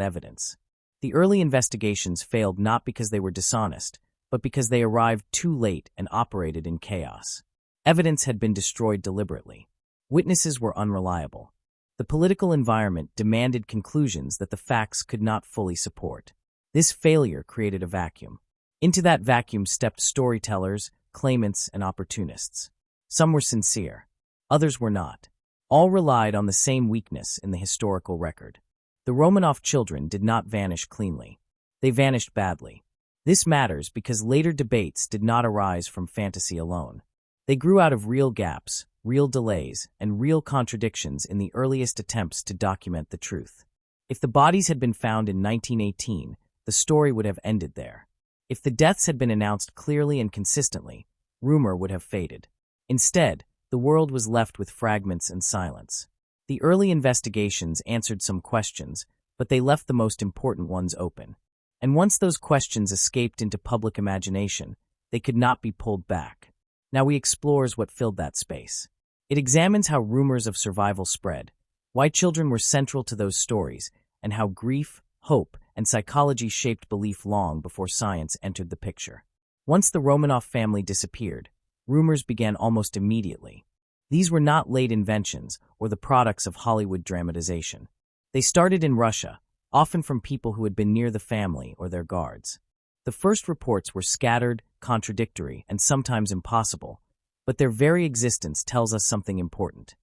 evidence. The early investigations failed not because they were dishonest, but because they arrived too late and operated in chaos. Evidence had been destroyed deliberately. Witnesses were unreliable. The political environment demanded conclusions that the facts could not fully support. This failure created a vacuum. Into that vacuum stepped storytellers, claimants, and opportunists. Some were sincere. Others were not. All relied on the same weakness in the historical record. The Romanov children did not vanish cleanly. They vanished badly. This matters because later debates did not arise from fantasy alone. They grew out of real gaps, real delays, and real contradictions in the earliest attempts to document the truth. If the bodies had been found in 1918, the story would have ended there. If the deaths had been announced clearly and consistently, rumor would have faded. Instead, the world was left with fragments and silence. The early investigations answered some questions, but they left the most important ones open. And once those questions escaped into public imagination, they could not be pulled back. Now we explores what filled that space. It examines how rumors of survival spread, why children were central to those stories, and how grief, hope, and psychology shaped belief long before science entered the picture. Once the Romanov family disappeared, rumors began almost immediately. These were not late inventions or the products of Hollywood dramatization. They started in Russia, often from people who had been near the family or their guards. The first reports were scattered, contradictory, and sometimes impossible, but their very existence tells us something important.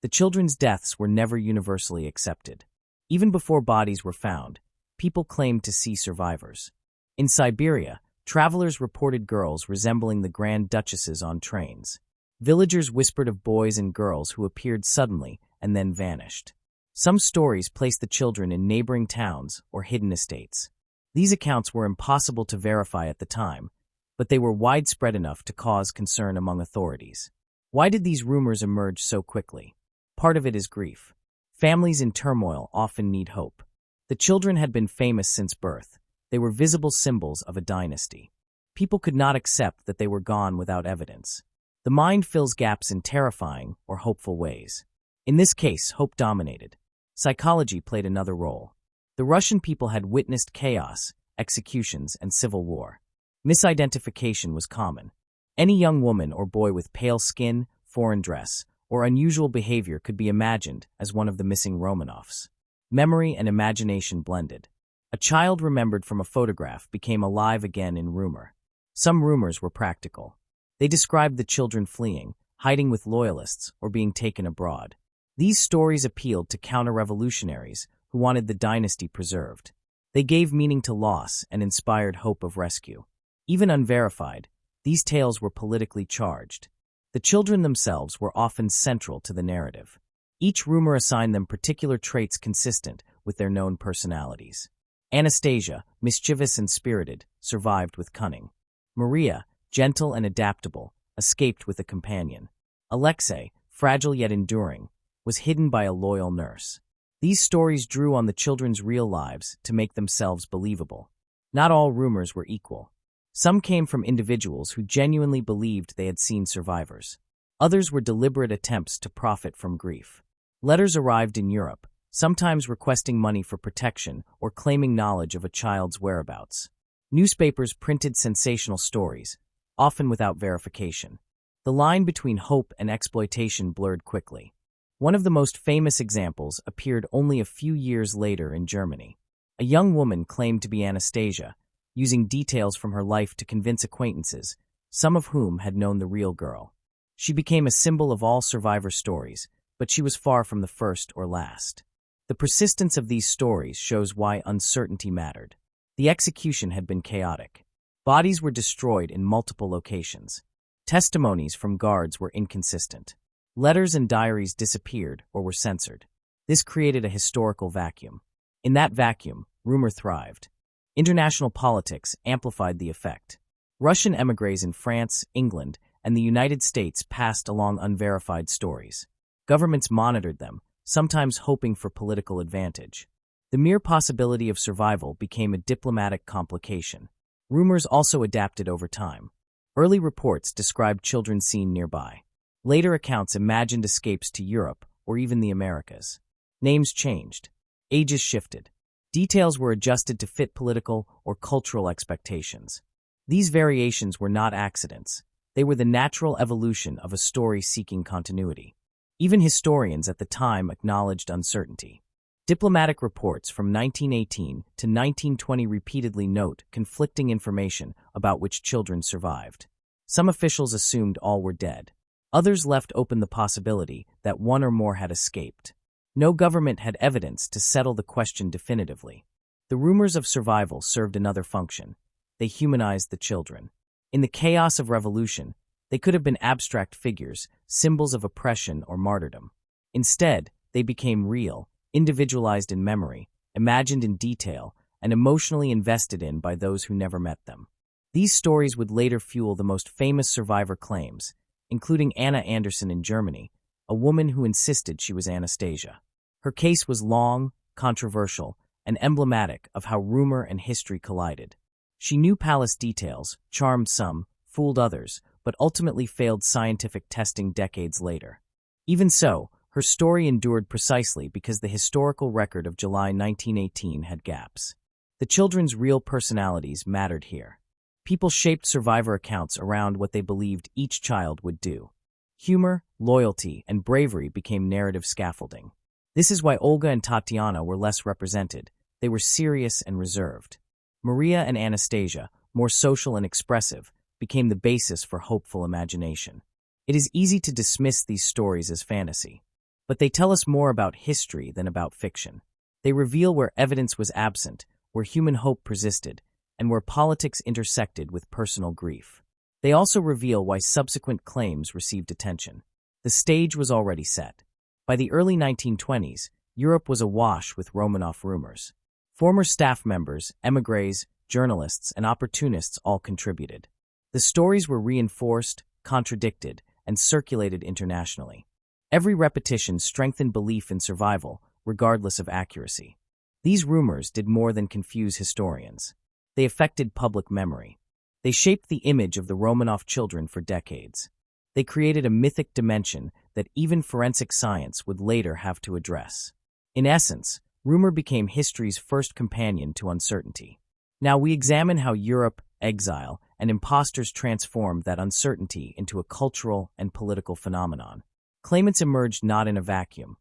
The children's deaths were never universally accepted. Even before bodies were found, people claimed to see survivors. In Siberia, travelers reported girls resembling the Grand Duchesses on trains. Villagers whispered of boys and girls who appeared suddenly and then vanished. Some stories placed the children in neighboring towns or hidden estates. These accounts were impossible to verify at the time, but they were widespread enough to cause concern among authorities. Why did these rumors emerge so quickly? Part of it is grief. Families in turmoil often need hope. The children had been famous since birth. They were visible symbols of a dynasty. People could not accept that they were gone without evidence. The mind fills gaps in terrifying or hopeful ways. In this case, hope dominated. Psychology played another role. The Russian people had witnessed chaos, executions, and civil war. Misidentification was common. Any young woman or boy with pale skin, foreign dress, or unusual behavior could be imagined as one of the missing Romanovs. Memory and imagination blended. A child remembered from a photograph became alive again in rumor. Some rumors were practical. They described the children fleeing, hiding with loyalists, or being taken abroad. These stories appealed to counter-revolutionaries who wanted the dynasty preserved. They gave meaning to loss and inspired hope of rescue. Even unverified, these tales were politically charged. The children themselves were often central to the narrative. Each rumor assigned them particular traits consistent with their known personalities. Anastasia, mischievous and spirited, survived with cunning. Maria, gentle and adaptable, escaped with a companion. Alexei, fragile yet enduring, was hidden by a loyal nurse. These stories drew on the children's real lives to make themselves believable. Not all rumors were equal. Some came from individuals who genuinely believed they had seen survivors. Others were deliberate attempts to profit from grief. Letters arrived in Europe, sometimes requesting money for protection or claiming knowledge of a child's whereabouts. Newspapers printed sensational stories, often without verification. The line between hope and exploitation blurred quickly. One of the most famous examples appeared only a few years later in Germany. A young woman claimed to be Anastasia, using details from her life to convince acquaintances, some of whom had known the real girl. She became a symbol of all survivor stories, but she was far from the first or last. The persistence of these stories shows why uncertainty mattered. The execution had been chaotic. Bodies were destroyed in multiple locations. Testimonies from guards were inconsistent. Letters and diaries disappeared or were censored. This created a historical vacuum. In that vacuum, rumor thrived. International politics amplified the effect. Russian émigrés in France, England, and the United States passed along unverified stories. Governments monitored them, sometimes hoping for political advantage. The mere possibility of survival became a diplomatic complication. Rumors also adapted over time. Early reports described children seen nearby. Later accounts imagined escapes to Europe or even the Americas. Names changed. Ages shifted. Details were adjusted to fit political or cultural expectations. These variations were not accidents. They were the natural evolution of a story seeking continuity. Even historians at the time acknowledged uncertainty. Diplomatic reports from 1918 to 1920 repeatedly note conflicting information about which children survived. Some officials assumed all were dead. Others left open the possibility that one or more had escaped. No government had evidence to settle the question definitively. The rumors of survival served another function. They humanized the children. In the chaos of revolution, they could have been abstract figures, symbols of oppression or martyrdom. Instead, they became real, individualized in memory, imagined in detail, and emotionally invested in by those who never met them. These stories would later fuel the most famous survivor claims, including Anna Anderson in Germany, a woman who insisted she was Anastasia. Her case was long, controversial, and emblematic of how rumor and history collided. She knew palace details, charmed some, fooled others, but ultimately failed scientific testing decades later. Even so, her story endured precisely because the historical record of July 1918 had gaps. The children's real personalities mattered here. People shaped survivor accounts around what they believed each child would do. Humor, loyalty, and bravery became narrative scaffolding. This is why Olga and Tatiana were less represented. They were serious and reserved. Maria and Anastasia, more social and expressive, became the basis for hopeful imagination. It is easy to dismiss these stories as fantasy, but they tell us more about history than about fiction. They reveal where evidence was absent, where human hope persisted, and where politics intersected with personal grief. They also reveal why subsequent claims received attention. The stage was already set. By the early 1920s, Europe was awash with Romanov rumors. Former staff members, émigrés, journalists, and opportunists all contributed. The stories were reinforced, contradicted, and circulated internationally. Every repetition strengthened belief in survival, regardless of accuracy. These rumors did more than confuse historians. They affected public memory. They shaped the image of the Romanov children for decades. They created a mythic dimension that even forensic science would later have to address. In essence, rumor became history's first companion to uncertainty. Now we examine how Europe, exile, and impostors transformed that uncertainty into a cultural and political phenomenon. Claimants emerged not in a vacuum.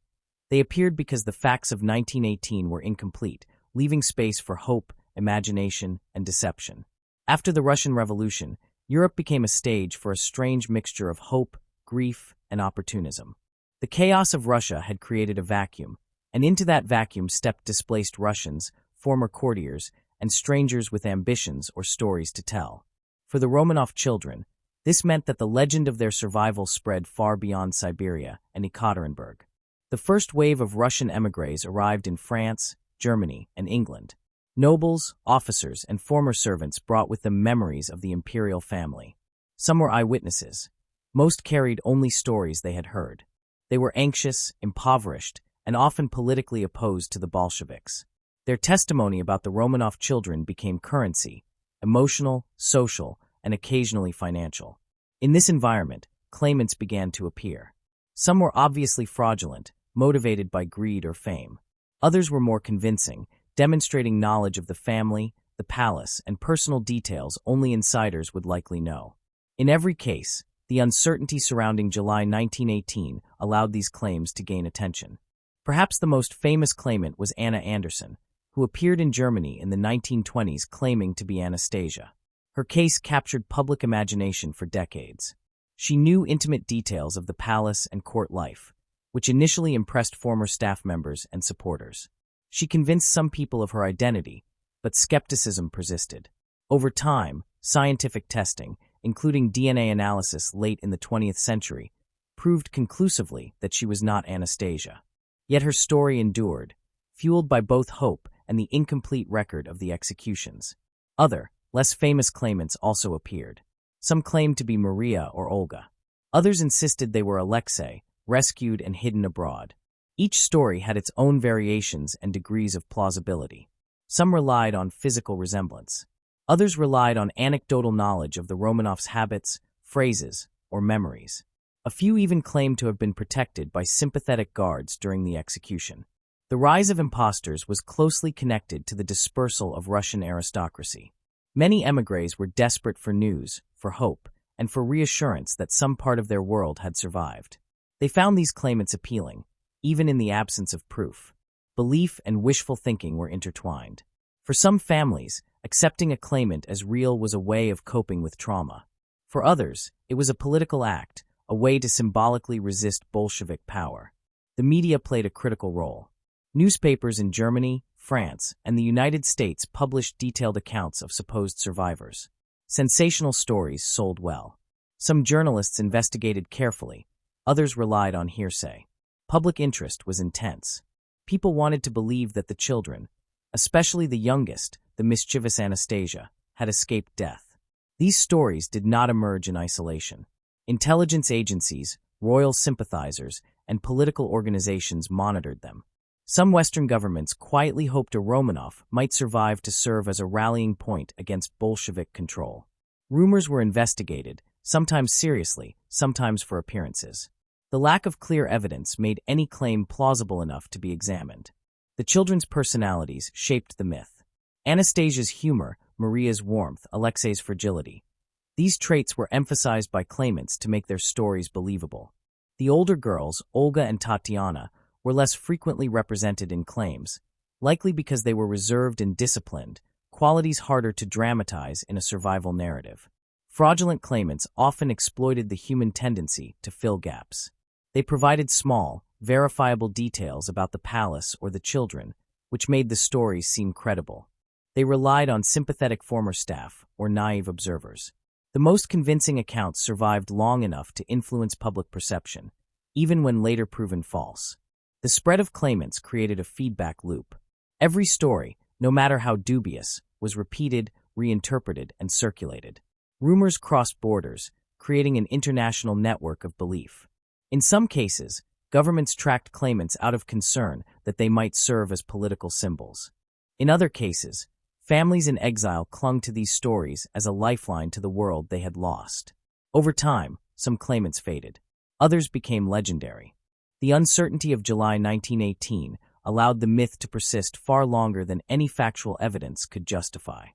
They appeared because the facts of 1918 were incomplete, leaving space for hope, imagination, and deception. After the Russian Revolution, Europe became a stage for a strange mixture of hope, grief, and opportunism. The chaos of Russia had created a vacuum, and into that vacuum stepped displaced Russians, former courtiers, and strangers with ambitions or stories to tell. For the Romanov children, this meant that the legend of their survival spread far beyond Siberia and Ekaterinburg. The first wave of Russian émigrés arrived in France, Germany, and England. Nobles, officers, and former servants brought with them memories of the imperial family. Some were eyewitnesses. Most carried only stories they had heard. They were anxious, impoverished, and often politically opposed to the Bolsheviks. Their testimony about the Romanov children became currency, emotional, social, and occasionally financial. In this environment, claimants began to appear. Some were obviously fraudulent, motivated by greed or fame. Others were more convincing, demonstrating knowledge of the family, the palace, and personal details only insiders would likely know. In every case, the uncertainty surrounding July 1918 allowed these claims to gain attention. Perhaps the most famous claimant was Anna Anderson, who appeared in Germany in the 1920s claiming to be Anastasia. Her case captured public imagination for decades. She knew intimate details of the palace and court life, which initially impressed former staff members and supporters. She convinced some people of her identity, but skepticism persisted. Over time, scientific testing, including DNA analysis late in the 20th century, proved conclusively that she was not Anastasia. Yet her story endured, fueled by both hope and the incomplete record of the executions. Other, less famous claimants also appeared. Some claimed to be Maria or Olga. Others insisted they were Alexei, rescued and hidden abroad. Each story had its own variations and degrees of plausibility. Some relied on physical resemblance. Others relied on anecdotal knowledge of the Romanovs' habits, phrases, or memories. A few even claimed to have been protected by sympathetic guards during the execution. The rise of impostors was closely connected to the dispersal of Russian aristocracy. Many émigrés were desperate for news, for hope, and for reassurance that some part of their world had survived. They found these claimants appealing, even in the absence of proof. Belief and wishful thinking were intertwined. For some families, accepting a claimant as real was a way of coping with trauma. For others, it was a political act, a way to symbolically resist Bolshevik power. The media played a critical role. Newspapers in Germany, France, and the United States published detailed accounts of supposed survivors. Sensational stories sold well. Some journalists investigated carefully, others relied on hearsay. Public interest was intense. People wanted to believe that the children, especially the youngest, the mischievous Anastasia, had escaped death. These stories did not emerge in isolation. Intelligence agencies, royal sympathizers, and political organizations monitored them. Some Western governments quietly hoped a Romanov might survive to serve as a rallying point against Bolshevik control. Rumors were investigated, sometimes seriously, sometimes for appearances. The lack of clear evidence made any claim plausible enough to be examined. The children's personalities shaped the myth. Anastasia's humor, Maria's warmth, Alexei's fragility. These traits were emphasized by claimants to make their stories believable. The older girls, Olga and Tatiana, were less frequently represented in claims, likely because they were reserved and disciplined, qualities harder to dramatize in a survival narrative. Fraudulent claimants often exploited the human tendency to fill gaps. They provided small, verifiable details about the palace or the children, which made the stories seem credible. They relied on sympathetic former staff or naive observers. The most convincing accounts survived long enough to influence public perception, even when later proven false. The spread of claimants created a feedback loop. Every story, no matter how dubious, was repeated, reinterpreted, and circulated. Rumors crossed borders, creating an international network of belief. In some cases, governments tracked claimants out of concern that they might serve as political symbols. In other cases, families in exile clung to these stories as a lifeline to the world they had lost. Over time, some claimants faded. Others became legendary. The uncertainty of July 1918 allowed the myth to persist far longer than any factual evidence could justify.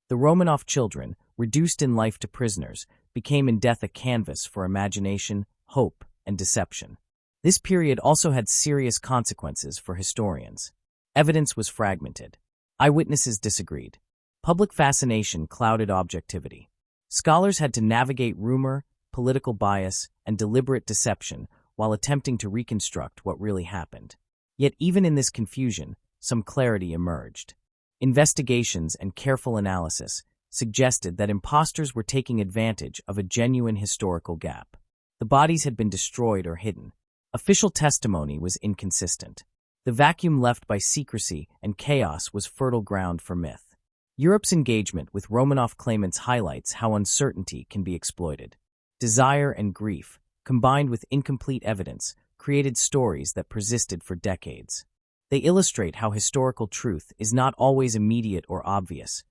The Romanov children, reduced in life to prisoners, became in death a canvas for imagination, hope, and deception. This period also had serious consequences for historians. Evidence was fragmented. Eyewitnesses disagreed. Public fascination clouded objectivity. Scholars had to navigate rumor, political bias, and deliberate deception while attempting to reconstruct what really happened. Yet even in this confusion, some clarity emerged. Investigations and careful analysis suggested that impostors were taking advantage of a genuine historical gap. The bodies had been destroyed or hidden. Official testimony was inconsistent. The vacuum left by secrecy and chaos was fertile ground for myth. Europe's engagement with Romanov claimants highlights how uncertainty can be exploited. Desire and grief, combined with incomplete evidence, created stories that persisted for decades. They illustrate how historical truth is not always immediate or obvious,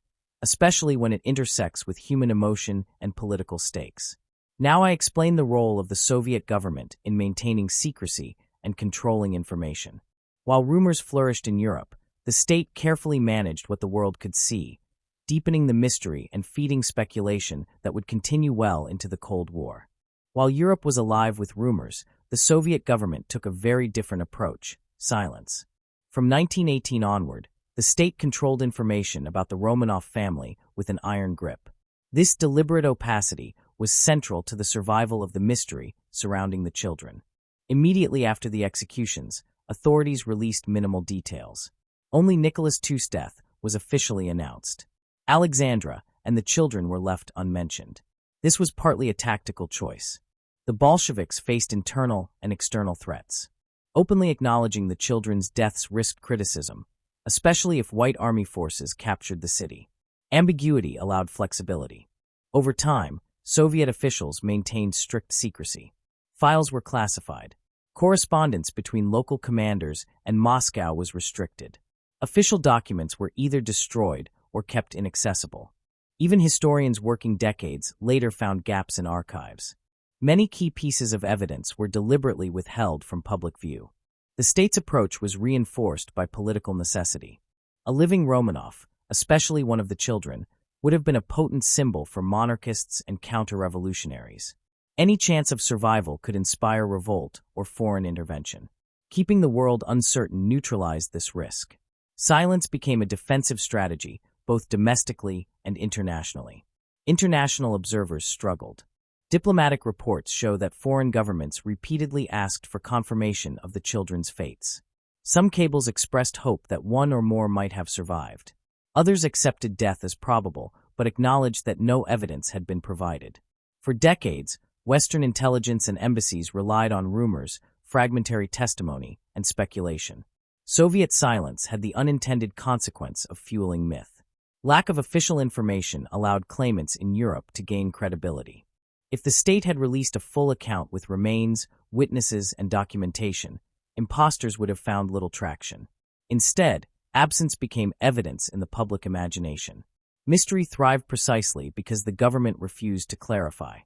especially when it intersects with human emotion and political stakes. Now I explain the role of the Soviet government in maintaining secrecy and controlling information. While rumors flourished in Europe, the state carefully managed what the world could see, deepening the mystery and feeding speculation that would continue well into the Cold War. While Europe was alive with rumors, the Soviet government took a very different approach: silence. From 1918 onward, the state controlled information about the Romanov family with an iron grip. This deliberate opacity was central to the survival of the mystery surrounding the children. Immediately after the executions, authorities released minimal details. Only Nicholas II's death was officially announced. Alexandra and the children were left unmentioned. This was partly a tactical choice. The Bolsheviks faced internal and external threats. Openly acknowledging the children's deaths risked criticism, especially if white army forces captured the city. Ambiguity allowed flexibility. Over time, Soviet officials maintained strict secrecy. Files were classified. Correspondence between local commanders and Moscow was restricted. Official documents were either destroyed or kept inaccessible. Even historians working decades later found gaps in archives. Many key pieces of evidence were deliberately withheld from public view. The state's approach was reinforced by political necessity. A living Romanov, especially one of the children, would have been a potent symbol for monarchists and counter-revolutionaries. Any chance of survival could inspire revolt or foreign intervention. Keeping the world uncertain neutralized this risk. Silence became a defensive strategy, both domestically and internationally. International observers struggled. Diplomatic reports show that foreign governments repeatedly asked for confirmation of the children's fates. Some cables expressed hope that one or more might have survived. Others accepted death as probable, but acknowledged that no evidence had been provided. For decades, Western intelligence and embassies relied on rumors, fragmentary testimony, and speculation. Soviet silence had the unintended consequence of fueling myth. Lack of official information allowed claimants in Europe to gain credibility. If the state had released a full account with remains, witnesses, and documentation, impostors would have found little traction. Instead, absence became evidence in the public imagination. Mystery thrived precisely because the government refused to clarify.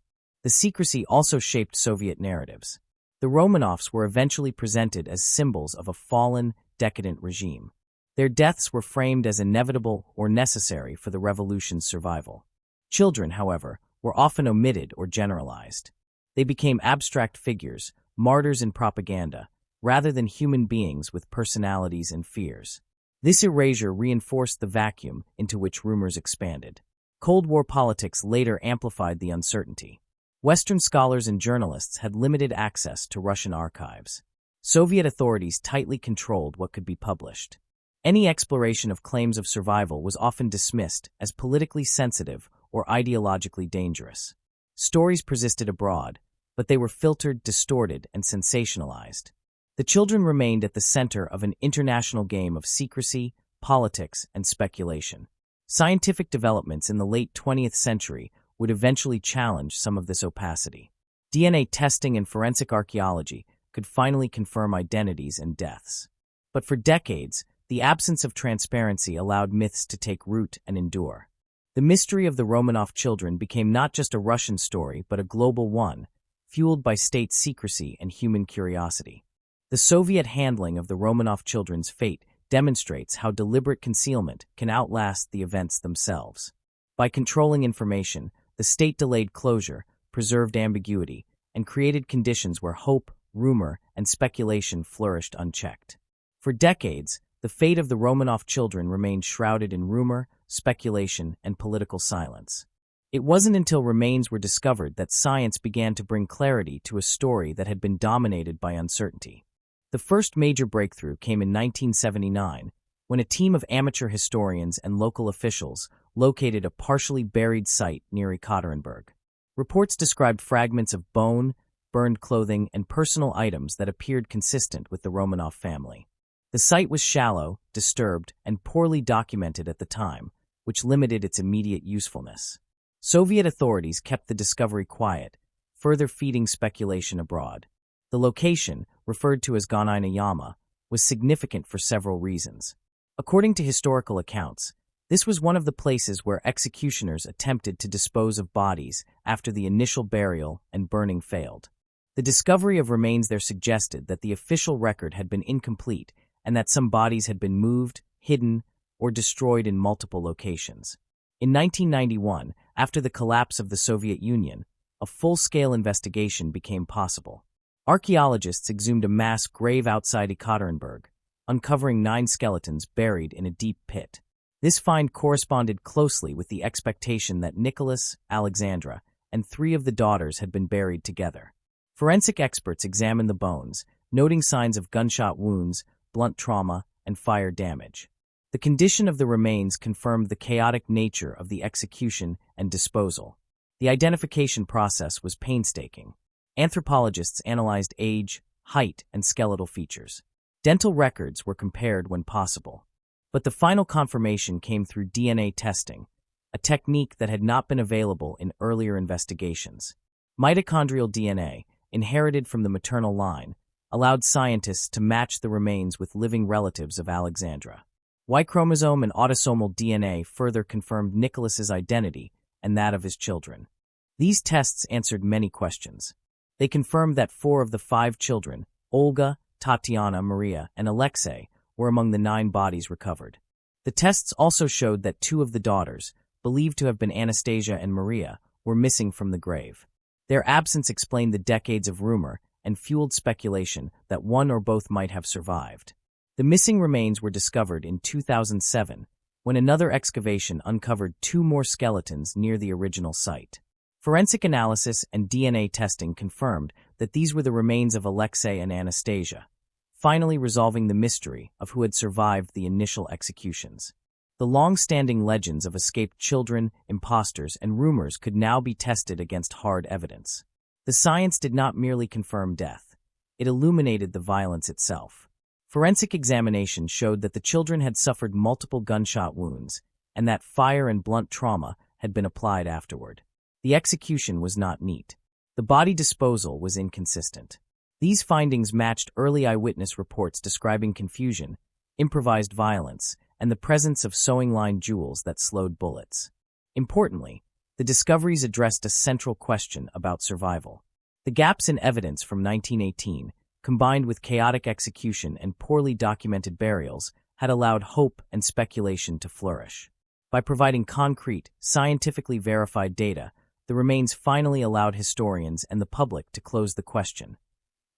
The secrecy also shaped Soviet narratives. The Romanovs were eventually presented as symbols of a fallen, decadent regime. Their deaths were framed as inevitable or necessary for the revolution's survival. Children, however, were often omitted or generalized. They became abstract figures, martyrs in propaganda, rather than human beings with personalities and fears. This erasure reinforced the vacuum into which rumors expanded. Cold War politics later amplified the uncertainty. Western scholars and journalists had limited access to Russian archives. Soviet authorities tightly controlled what could be published. Any exploration of claims of survival was often dismissed as politically sensitive or ideologically dangerous. Stories persisted abroad, but they were filtered, distorted, and sensationalized. The children remained at the center of an international game of secrecy, politics, and speculation. Scientific developments in the late 20th century would eventually challenge some of this opacity. DNA testing and forensic archaeology could finally confirm identities and deaths. But for decades, the absence of transparency allowed myths to take root and endure. The mystery of the Romanov children became not just a Russian story, but a global one, fueled by state secrecy and human curiosity. The Soviet handling of the Romanov children's fate demonstrates how deliberate concealment can outlast the events themselves. By controlling information, the state delayed closure, preserved ambiguity, and created conditions where hope, rumor, and speculation flourished unchecked. For decades, the fate of the Romanov children remained shrouded in rumor, speculation, and political silence. It wasn't until remains were discovered that science began to bring clarity to a story that had been dominated by uncertainty. The first major breakthrough came in 1979, when a team of amateur historians and local officials located a partially buried site near Ekaterinburg. Reports described fragments of bone, burned clothing, and personal items that appeared consistent with the Romanov family. The site was shallow, disturbed, and poorly documented at the time, which limited its immediate usefulness. Soviet authorities kept the discovery quiet, further feeding speculation abroad. The location, referred to as Gonina Yama, was significant for several reasons. According to historical accounts, this was one of the places where executioners attempted to dispose of bodies after the initial burial and burning failed. The discovery of remains there suggested that the official record had been incomplete and that some bodies had been moved, hidden, or destroyed in multiple locations. In 1991, after the collapse of the Soviet Union, a full-scale investigation became possible. Archaeologists exhumed a mass grave outside Ekaterinburg, uncovering 9 skeletons buried in a deep pit. This find corresponded closely with the expectation that Nicholas, Alexandra, and 3 of the daughters had been buried together. Forensic experts examined the bones, noting signs of gunshot wounds, blunt trauma, and fire damage. The condition of the remains confirmed the chaotic nature of the execution and disposal. The identification process was painstaking. Anthropologists analyzed age, height, and skeletal features. Dental records were compared when possible. But the final confirmation came through DNA testing, a technique that had not been available in earlier investigations. Mitochondrial DNA, inherited from the maternal line, allowed scientists to match the remains with living relatives of Alexandra. Y chromosome and autosomal DNA further confirmed Nicholas's identity and that of his children. These tests answered many questions. They confirmed that 4 of the 5 children, Olga, Tatiana, Maria, and Alexei, were among the 9 bodies recovered. The tests also showed that 2 of the daughters, believed to have been Anastasia and Maria, were missing from the grave. Their absence explained the decades of rumor and fueled speculation that one or both might have survived. The missing remains were discovered in 2007, when another excavation uncovered 2 more skeletons near the original site. Forensic analysis and DNA testing confirmed that these were the remains of Alexei and Anastasia, finally resolving the mystery of who had survived the initial executions. The long-standing legends of escaped children, impostors, and rumors could now be tested against hard evidence. The science did not merely confirm death. It illuminated the violence itself. Forensic examination showed that the children had suffered multiple gunshot wounds and that fire and blunt trauma had been applied afterward. The execution was not neat. The body disposal was inconsistent. These findings matched early eyewitness reports describing confusion, improvised violence, and the presence of sewing-line jewels that slowed bullets. Importantly, the discoveries addressed a central question about survival. The gaps in evidence from 1918, combined with chaotic execution and poorly documented burials, had allowed hope and speculation to flourish. By providing concrete, scientifically verified data, the remains finally allowed historians and the public to close the question.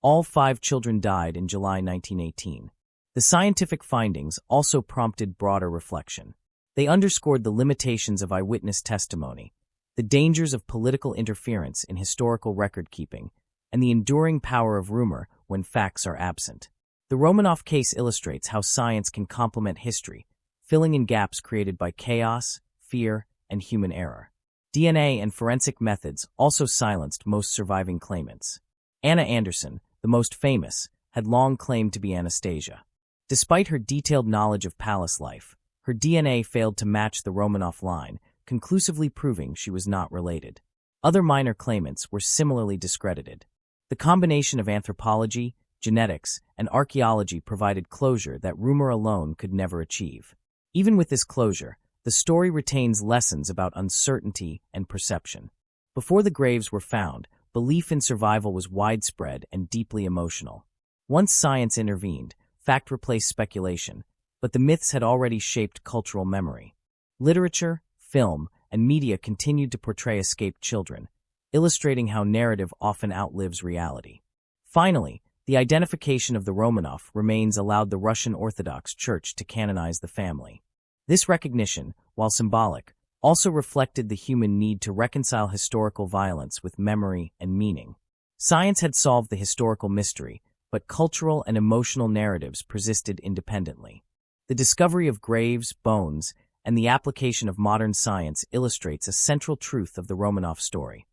All 5 children died in July 1918. The scientific findings also prompted broader reflection. They underscored the limitations of eyewitness testimony, the dangers of political interference in historical record-keeping, and the enduring power of rumor when facts are absent. The Romanov case illustrates how science can complement history, filling in gaps created by chaos, fear, and human error. DNA and forensic methods also silenced most surviving claimants. Anna Anderson, the most famous, had long claimed to be Anastasia. Despite her detailed knowledge of palace life, her DNA failed to match the Romanov line, conclusively proving she was not related. Other minor claimants were similarly discredited. The combination of anthropology, genetics, and archaeology provided closure that rumor alone could never achieve. Even with this closure, the story retains lessons about uncertainty and perception. Before the graves were found, belief in survival was widespread and deeply emotional. Once science intervened, fact replaced speculation, but the myths had already shaped cultural memory. Literature, film, and media continued to portray escaped children, illustrating how narrative often outlives reality. Finally, the identification of the Romanov remains allowed the Russian Orthodox Church to canonize the family. This recognition, while symbolic, also reflected the human need to reconcile historical violence with memory and meaning. Science had solved the historical mystery, but cultural and emotional narratives persisted independently. The discovery of graves, bones, and the application of modern science illustrates a central truth of the Romanov story.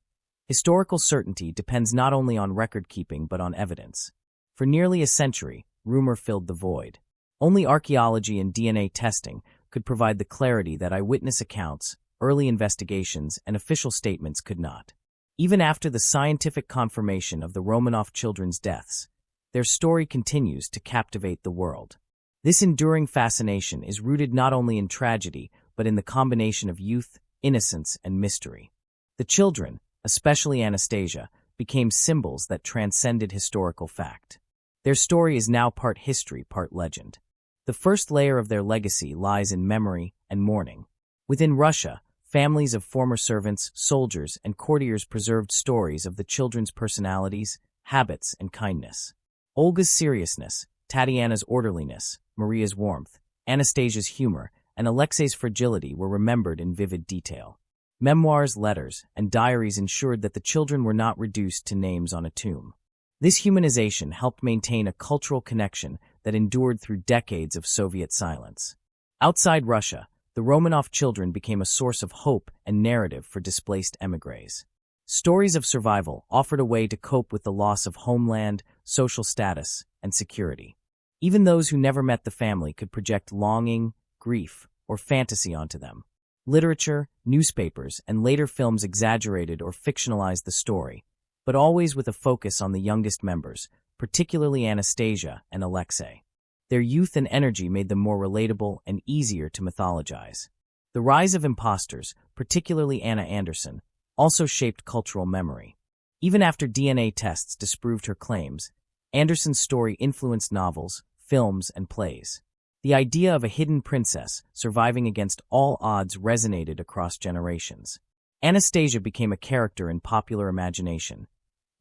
Historical certainty depends not only on record-keeping but on evidence. For nearly a century, rumor filled the void. Only archaeology and DNA testing could provide the clarity that eyewitness accounts, early investigations, and official statements could not. Even after the scientific confirmation of the Romanov children's deaths, their story continues to captivate the world. This enduring fascination is rooted not only in tragedy, but in the combination of youth, innocence, and mystery. The children, especially Anastasia, became symbols that transcended historical fact. Their story is now part history, part legend. The first layer of their legacy lies in memory and mourning. Within Russia, families of former servants, soldiers, and courtiers preserved stories of the children's personalities, habits, and kindness. Olga's seriousness, Tatiana's orderliness, Maria's warmth, Anastasia's humor, and Alexei's fragility were remembered in vivid detail. Memoirs, letters, and diaries ensured that the children were not reduced to names on a tomb. This humanization helped maintain a cultural connection that endured through decades of Soviet silence. Outside Russia, the Romanov children became a source of hope and narrative for displaced émigrés. Stories of survival offered a way to cope with the loss of homeland, social status, and security. Even those who never met the family could project longing, grief, or fantasy onto them. Literature, newspapers, and later films exaggerated or fictionalized the story, but always with a focus on the youngest members, particularly Anastasia and Alexei. Their youth and energy made them more relatable and easier to mythologize. The rise of impostors, particularly Anna Anderson, also shaped cultural memory. Even after DNA tests disproved her claims, Anderson's story influenced novels, films, and plays. The idea of a hidden princess surviving against all odds resonated across generations. Anastasia became a character in popular imagination,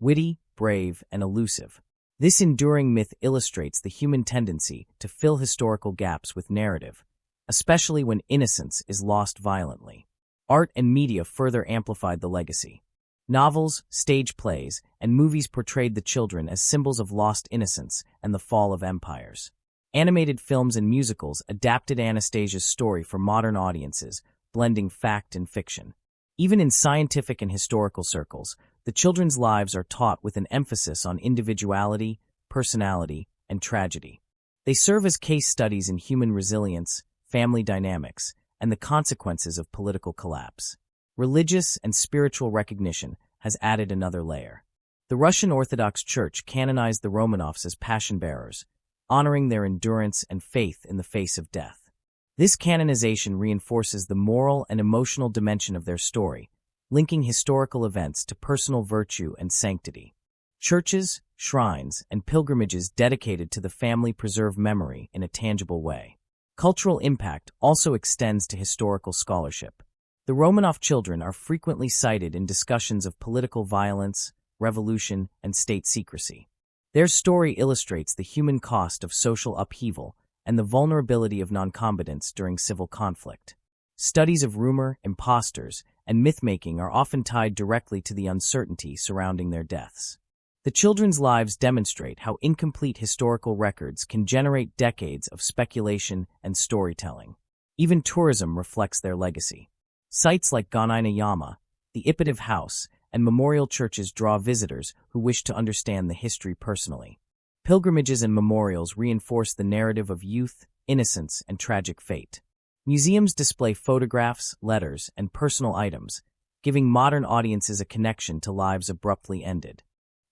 witty, brave, and elusive. This enduring myth illustrates the human tendency to fill historical gaps with narrative, especially when innocence is lost violently. Art and media further amplified the legacy. Novels, stage plays, and movies portrayed the children as symbols of lost innocence and the fall of empires. Animated films and musicals adapted Anastasia's story for modern audiences, blending fact and fiction. Even in scientific and historical circles, the children's lives are taught with an emphasis on individuality, personality, and tragedy. They serve as case studies in human resilience, family dynamics, and the consequences of political collapse. Religious and spiritual recognition has added another layer. The Russian Orthodox Church canonized the Romanovs as passion-bearers, honoring their endurance and faith in the face of death. This canonization reinforces the moral and emotional dimension of their story, linking historical events to personal virtue and sanctity. Churches, shrines, and pilgrimages dedicated to the family preserve memory in a tangible way. Cultural impact also extends to historical scholarship. The Romanov children are frequently cited in discussions of political violence, revolution, and state secrecy. Their story illustrates the human cost of social upheaval and the vulnerability of noncombatants during civil conflict. Studies of rumor, impostors, and myth-making are often tied directly to the uncertainty surrounding their deaths. The children's lives demonstrate how incomplete historical records can generate decades of speculation and storytelling. Even tourism reflects their legacy. Sites like Gonina-yama, the Ippotav House, and memorial churches draw visitors who wish to understand the history personally. Pilgrimages and memorials reinforce the narrative of youth, innocence, and tragic fate. Museums display photographs, letters, and personal items, giving modern audiences a connection to lives abruptly ended.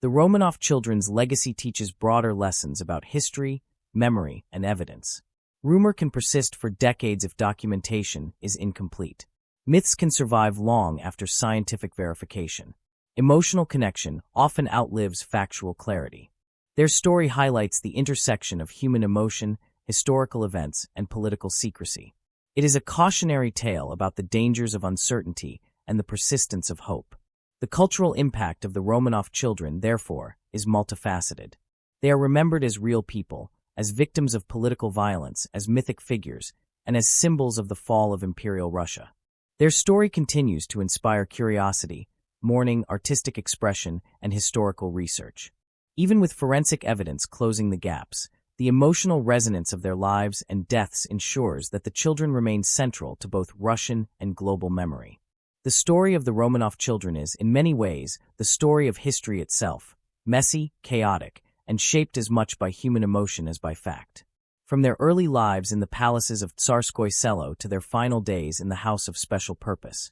The Romanov children's legacy teaches broader lessons about history, memory, and evidence. Rumor can persist for decades if documentation is incomplete. Myths can survive long after scientific verification. Emotional connection often outlives factual clarity. Their story highlights the intersection of human emotion, historical events, and political secrecy. It is a cautionary tale about the dangers of uncertainty and the persistence of hope. The cultural impact of the Romanov children, therefore, is multifaceted. They are remembered as real people, as victims of political violence, as mythic figures, and as symbols of the fall of Imperial Russia. Their story continues to inspire curiosity, mourning, artistic expression, and historical research. Even with forensic evidence closing the gaps, the emotional resonance of their lives and deaths ensures that the children remain central to both Russian and global memory. The story of the Romanov children is, in many ways, the story of history itself, messy, chaotic, and shaped as much by human emotion as by fact. From their early lives in the palaces of Tsarskoye Selo to their final days in the House of Special Purpose,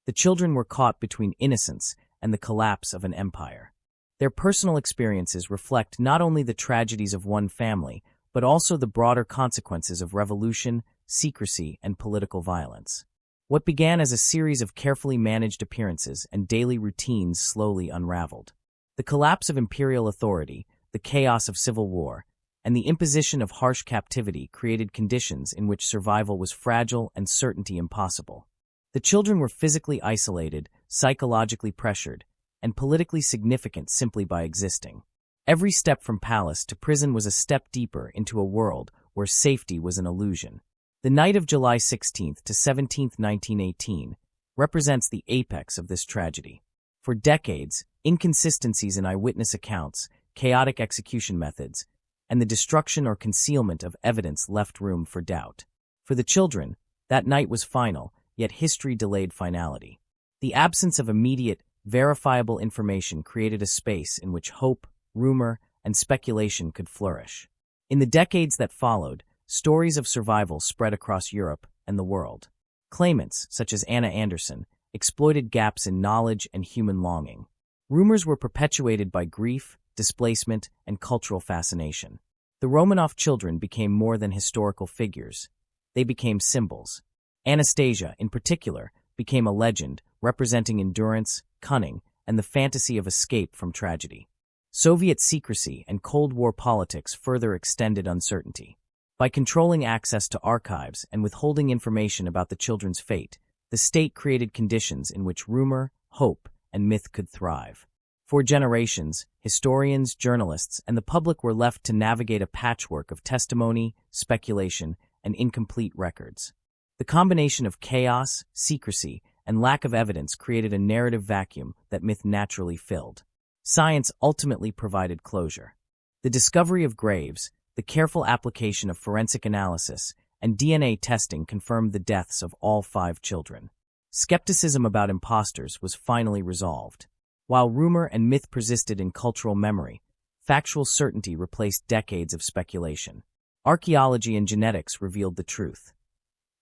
the children were caught between innocence and the collapse of an empire. Their personal experiences reflect not only the tragedies of one family, but also the broader consequences of revolution, secrecy, and political violence. What began as a series of carefully managed appearances and daily routines slowly unraveled. The collapse of imperial authority, the chaos of civil war, and the imposition of harsh captivity created conditions in which survival was fragile and certainty impossible. The children were physically isolated, psychologically pressured, and politically significant simply by existing. Every step from palace to prison was a step deeper into a world where safety was an illusion. The night of July 16 to 17, 1918, represents the apex of this tragedy. For decades, inconsistencies in eyewitness accounts, chaotic execution methods, and the destruction or concealment of evidence left room for doubt. For the children, that night was final, yet history delayed finality. The absence of immediate, verifiable information created a space in which hope, rumor, and speculation could flourish. In the decades that followed, stories of survival spread across Europe and the world. Claimants, such as Anna Anderson, exploited gaps in knowledge and human longing. Rumors were perpetuated by grief, displacement, and cultural fascination. The Romanov children became more than historical figures. They became symbols. Anastasia, in particular, became a legend, representing endurance, cunning, and the fantasy of escape from tragedy. Soviet secrecy and Cold War politics further extended uncertainty. By controlling access to archives and withholding information about the children's fate, the state created conditions in which rumor, hope, and myth could thrive. For generations, historians, journalists, and the public were left to navigate a patchwork of testimony, speculation, and incomplete records. The combination of chaos, secrecy, and lack of evidence created a narrative vacuum that myth naturally filled. Science ultimately provided closure. The discovery of graves, the careful application of forensic analysis, and DNA testing confirmed the deaths of all 5 children. Skepticism about impostors was finally resolved. While rumor and myth persisted in cultural memory, factual certainty replaced decades of speculation. Archaeology and genetics revealed the truth.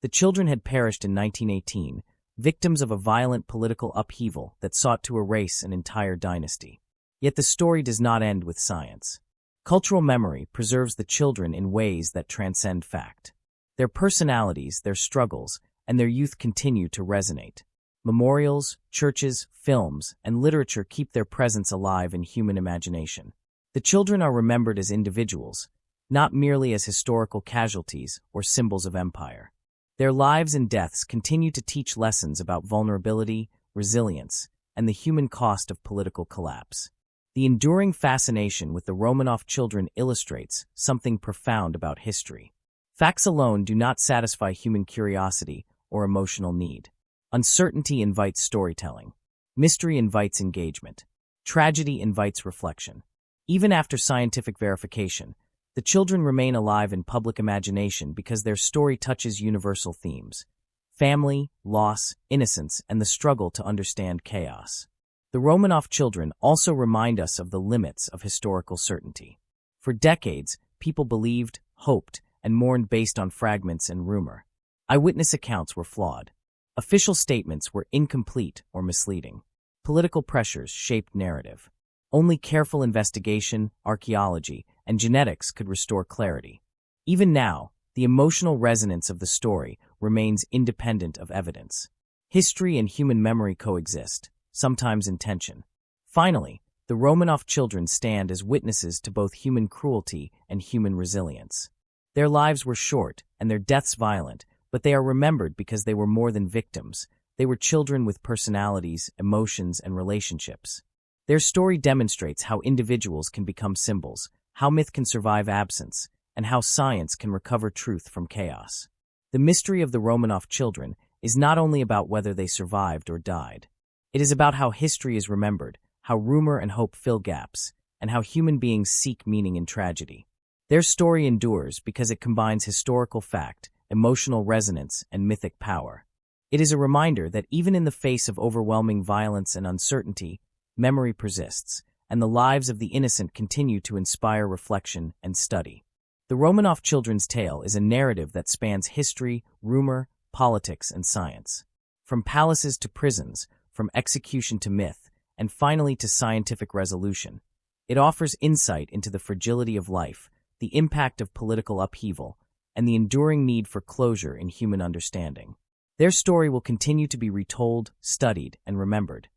The children had perished in 1918, victims of a violent political upheaval that sought to erase an entire dynasty. Yet the story does not end with science. Cultural memory preserves the children in ways that transcend fact. Their personalities, their struggles, and their youth continue to resonate. Memorials, churches, films, and literature keep their presence alive in human imagination. The children are remembered as individuals, not merely as historical casualties or symbols of empire. Their lives and deaths continue to teach lessons about vulnerability, resilience, and the human cost of political collapse. The enduring fascination with the Romanov children illustrates something profound about history. Facts alone do not satisfy human curiosity or emotional need. Uncertainty invites storytelling. Mystery invites engagement. Tragedy invites reflection. Even after scientific verification, the children remain alive in public imagination because their story touches universal themes: family, loss, innocence, and the struggle to understand chaos. The Romanov children also remind us of the limits of historical certainty. For decades, people believed, hoped, and mourned based on fragments and rumor. Eyewitness accounts were flawed. Official statements were incomplete or misleading. Political pressures shaped narrative. Only careful investigation, archaeology, and genetics could restore clarity. Even now, the emotional resonance of the story remains independent of evidence. History and human memory coexist, sometimes in tension. Finally, the Romanov children stand as witnesses to both human cruelty and human resilience. Their lives were short and their deaths violent, but they are remembered because they were more than victims. They were children with personalities, emotions, and relationships. Their story demonstrates how individuals can become symbols, how myth can survive absence, and how science can recover truth from chaos. The mystery of the Romanov children is not only about whether they survived or died. It is about how history is remembered, how rumor and hope fill gaps, and how human beings seek meaning in tragedy. Their story endures because it combines historical fact, emotional resonance, and mythic power. It is a reminder that even in the face of overwhelming violence and uncertainty, memory persists, and the lives of the innocent continue to inspire reflection and study. The Romanov children's tale is a narrative that spans history, rumor, politics, and science. From palaces to prisons, from execution to myth, and finally to scientific resolution, it offers insight into the fragility of life, the impact of political upheaval, and the enduring need for closure in human understanding. Their story will continue to be retold, studied, and remembered,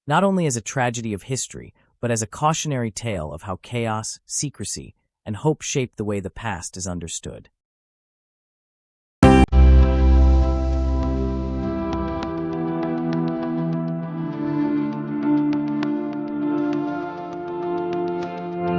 not only as a tragedy of history, but as a cautionary tale of how chaos, secrecy, and hope shape the way the past is understood.